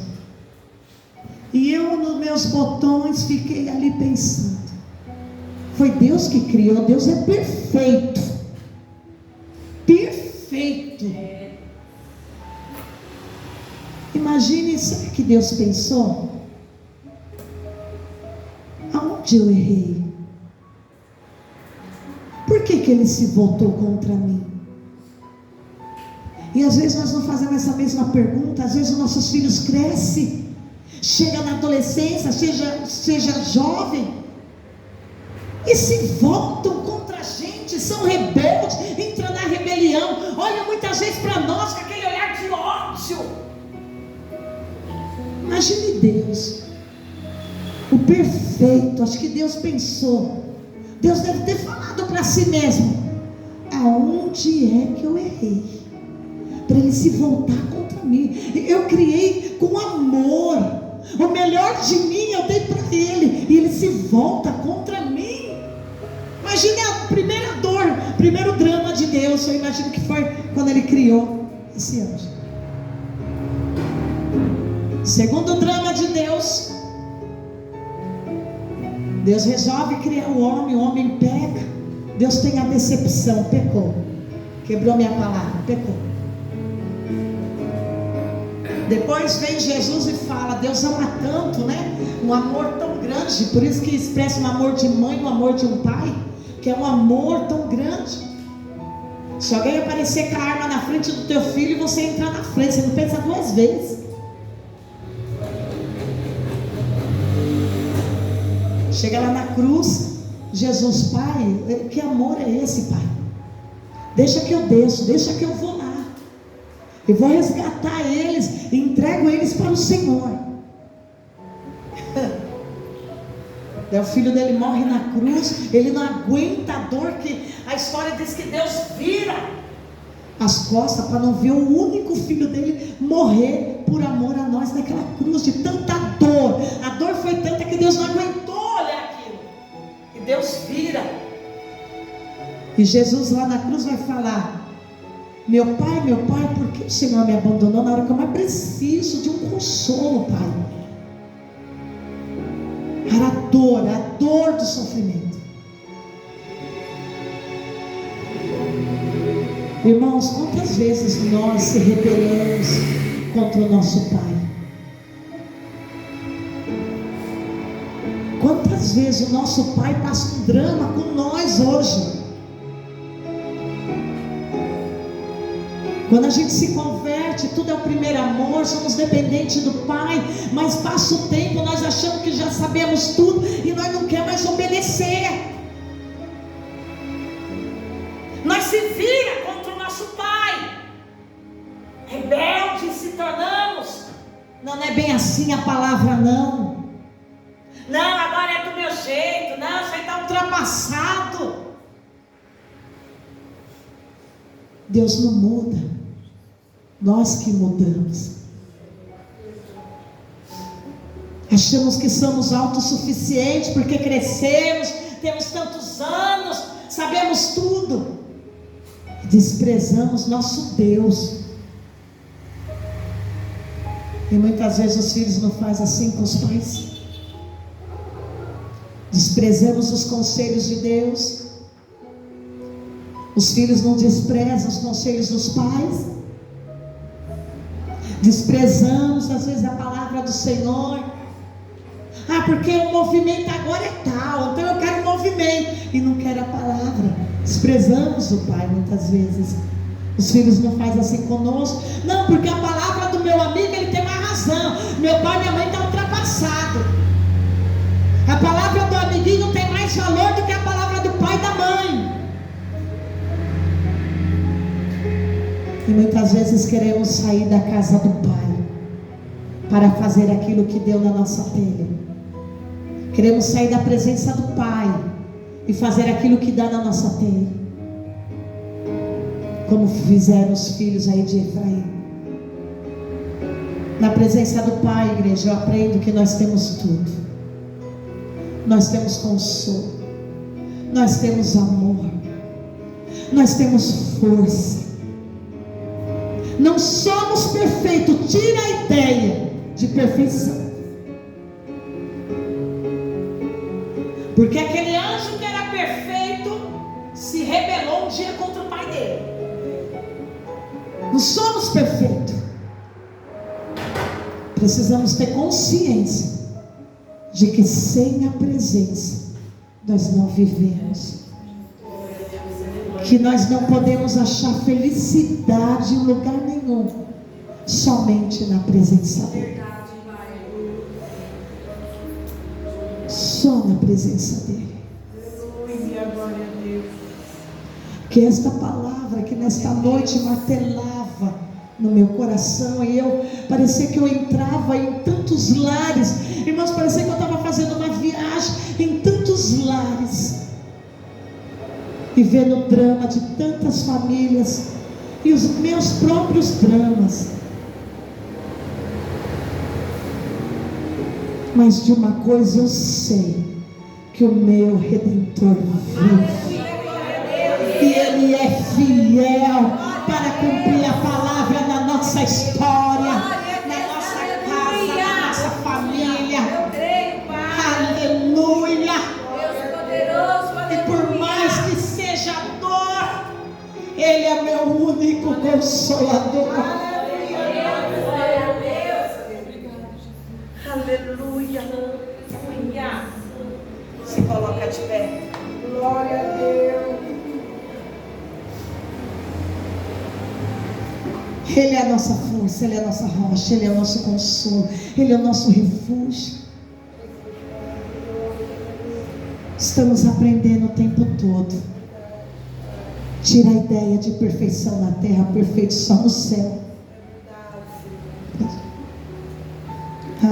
[SPEAKER 1] E eu, nos meus botões, fiquei ali pensando: foi Deus que criou. Deus é perfeito. Perfeito. Imagine, sabe o que Deus pensou? Aonde eu errei? Por que ele se voltou contra mim? E às vezes nós não fazemos essa mesma pergunta. Às vezes os nossos filhos crescem, chega na adolescência, seja jovem, e se voltam contra a gente, são rebeldes, entram na rebelião, olham muitas vezes para nós com aquele olhar de ódio. Imagine Deus, o perfeito. Acho que Deus pensou, Deus deve ter falado para si mesmo: aonde é que eu errei? Para ele se voltar contra mim. Eu criei com amor, o melhor de mim eu dei para ele, e ele se volta contra mim. Imagine a primeira dor, primeiro drama de Deus. Eu imagino que foi quando ele criou esse anjo. Segundo drama de Deus, Deus resolve criar o homem peca. Deus tem a decepção, pecou. Quebrou minha palavra, pecou. Depois vem Jesus e fala, Deus ama tanto, né? Um amor tão grande, por isso que expressa um amor de mãe, um amor de um pai, que é um amor tão grande. Se alguém aparecer com a arma na frente do teu filho, você entrar na frente, você não pensa duas vezes. Chega lá na cruz, Jesus, Pai, que amor é esse, Pai? Deixa que eu desço, deixa que eu vou lá. Eu vou resgatar eles e entrego eles para o Senhor. Daí o filho dele morre na cruz, ele não aguenta a dor, que a história diz que Deus vira as costas para não ver o único filho dele morrer por amor a nós naquela cruz, de tanta dor. A dor foi tanta que Deus não aguentou olhar aquilo, e Deus vira. E Jesus lá na cruz vai falar, meu pai, por que o Senhor me abandonou na hora que eu mais preciso de um consolo, Pai? Era a dor do sofrimento. Irmãos, quantas vezes nós se rebelamos contra o nosso Pai? Quantas vezes o nosso Pai passa um drama com nós hoje? Quando a gente se converte, tudo é o primeiro amor, somos dependentes do Pai, mas passa o tempo, nós achamos que já sabemos tudo e nós não queremos mais obedecer. Nós se vira contra o nosso Pai, rebeldes se tornamos. Não é bem assim a palavra, não. Não, agora é do meu jeito, não, isso aí está ultrapassado. Deus não muda. Nós que mudamos. Achamos que somos autossuficientes porque crescemos, temos tantos anos, sabemos tudo. Desprezamos nosso Deus. E muitas vezes os filhos não fazem assim com os pais. Desprezamos os conselhos de Deus. Os filhos não desprezam os conselhos dos pais. Desprezamos às vezes a palavra do Senhor. Porque o movimento agora é tal, então eu quero movimento e não quero a palavra. Desprezamos o Pai muitas vezes. Os filhos não fazem assim conosco. Não, porque a palavra do meu amigo, ele tem mais razão. Meu pai e minha mãe estão ultrapassados. A palavra do amiguinho tem mais valor do que a palavra do pai e da mãe. E muitas vezes queremos sair da casa do Pai para fazer aquilo que deu na nossa telha. Queremos sair da presença do Pai e fazer aquilo que dá na nossa telha, como fizeram os filhos aí de Efraim. Na presença do Pai, igreja, eu aprendo que nós temos tudo. Nós temos consolo, nós temos amor, nós temos força. Não somos perfeitos, tira a ideia de perfeição. Porque aquele anjo que era perfeito se rebelou um dia contra o pai dele. Não somos perfeitos. Precisamos ter consciência de que sem a presença nós não vivemos. Que nós não podemos achar felicidade em lugar nenhum, somente na presença dele. Só na presença dele. Que esta palavra que nesta noite martelava no meu coração, e eu parecia que eu entrava em tantos lares, irmãos, parecia que eu estava fazendo uma viagem em tantos lares, e vendo o drama de tantas famílias e os meus próprios dramas. Mas de uma coisa eu sei, que o meu Redentor vive, e Ele é fiel para cumprir a palavra na nossa história, na nossa casa, na nossa família. Aleluia. Ele é meu único consolador.
[SPEAKER 3] Aleluia. Se coloca de pé.
[SPEAKER 4] Glória a Deus.
[SPEAKER 1] Ele é a nossa força, Ele é a nossa rocha, Ele é o nosso consolo, Ele é o nosso refúgio. Estamos aprendendo o tempo todo. Tira a ideia de perfeição na terra, perfeito só no céu.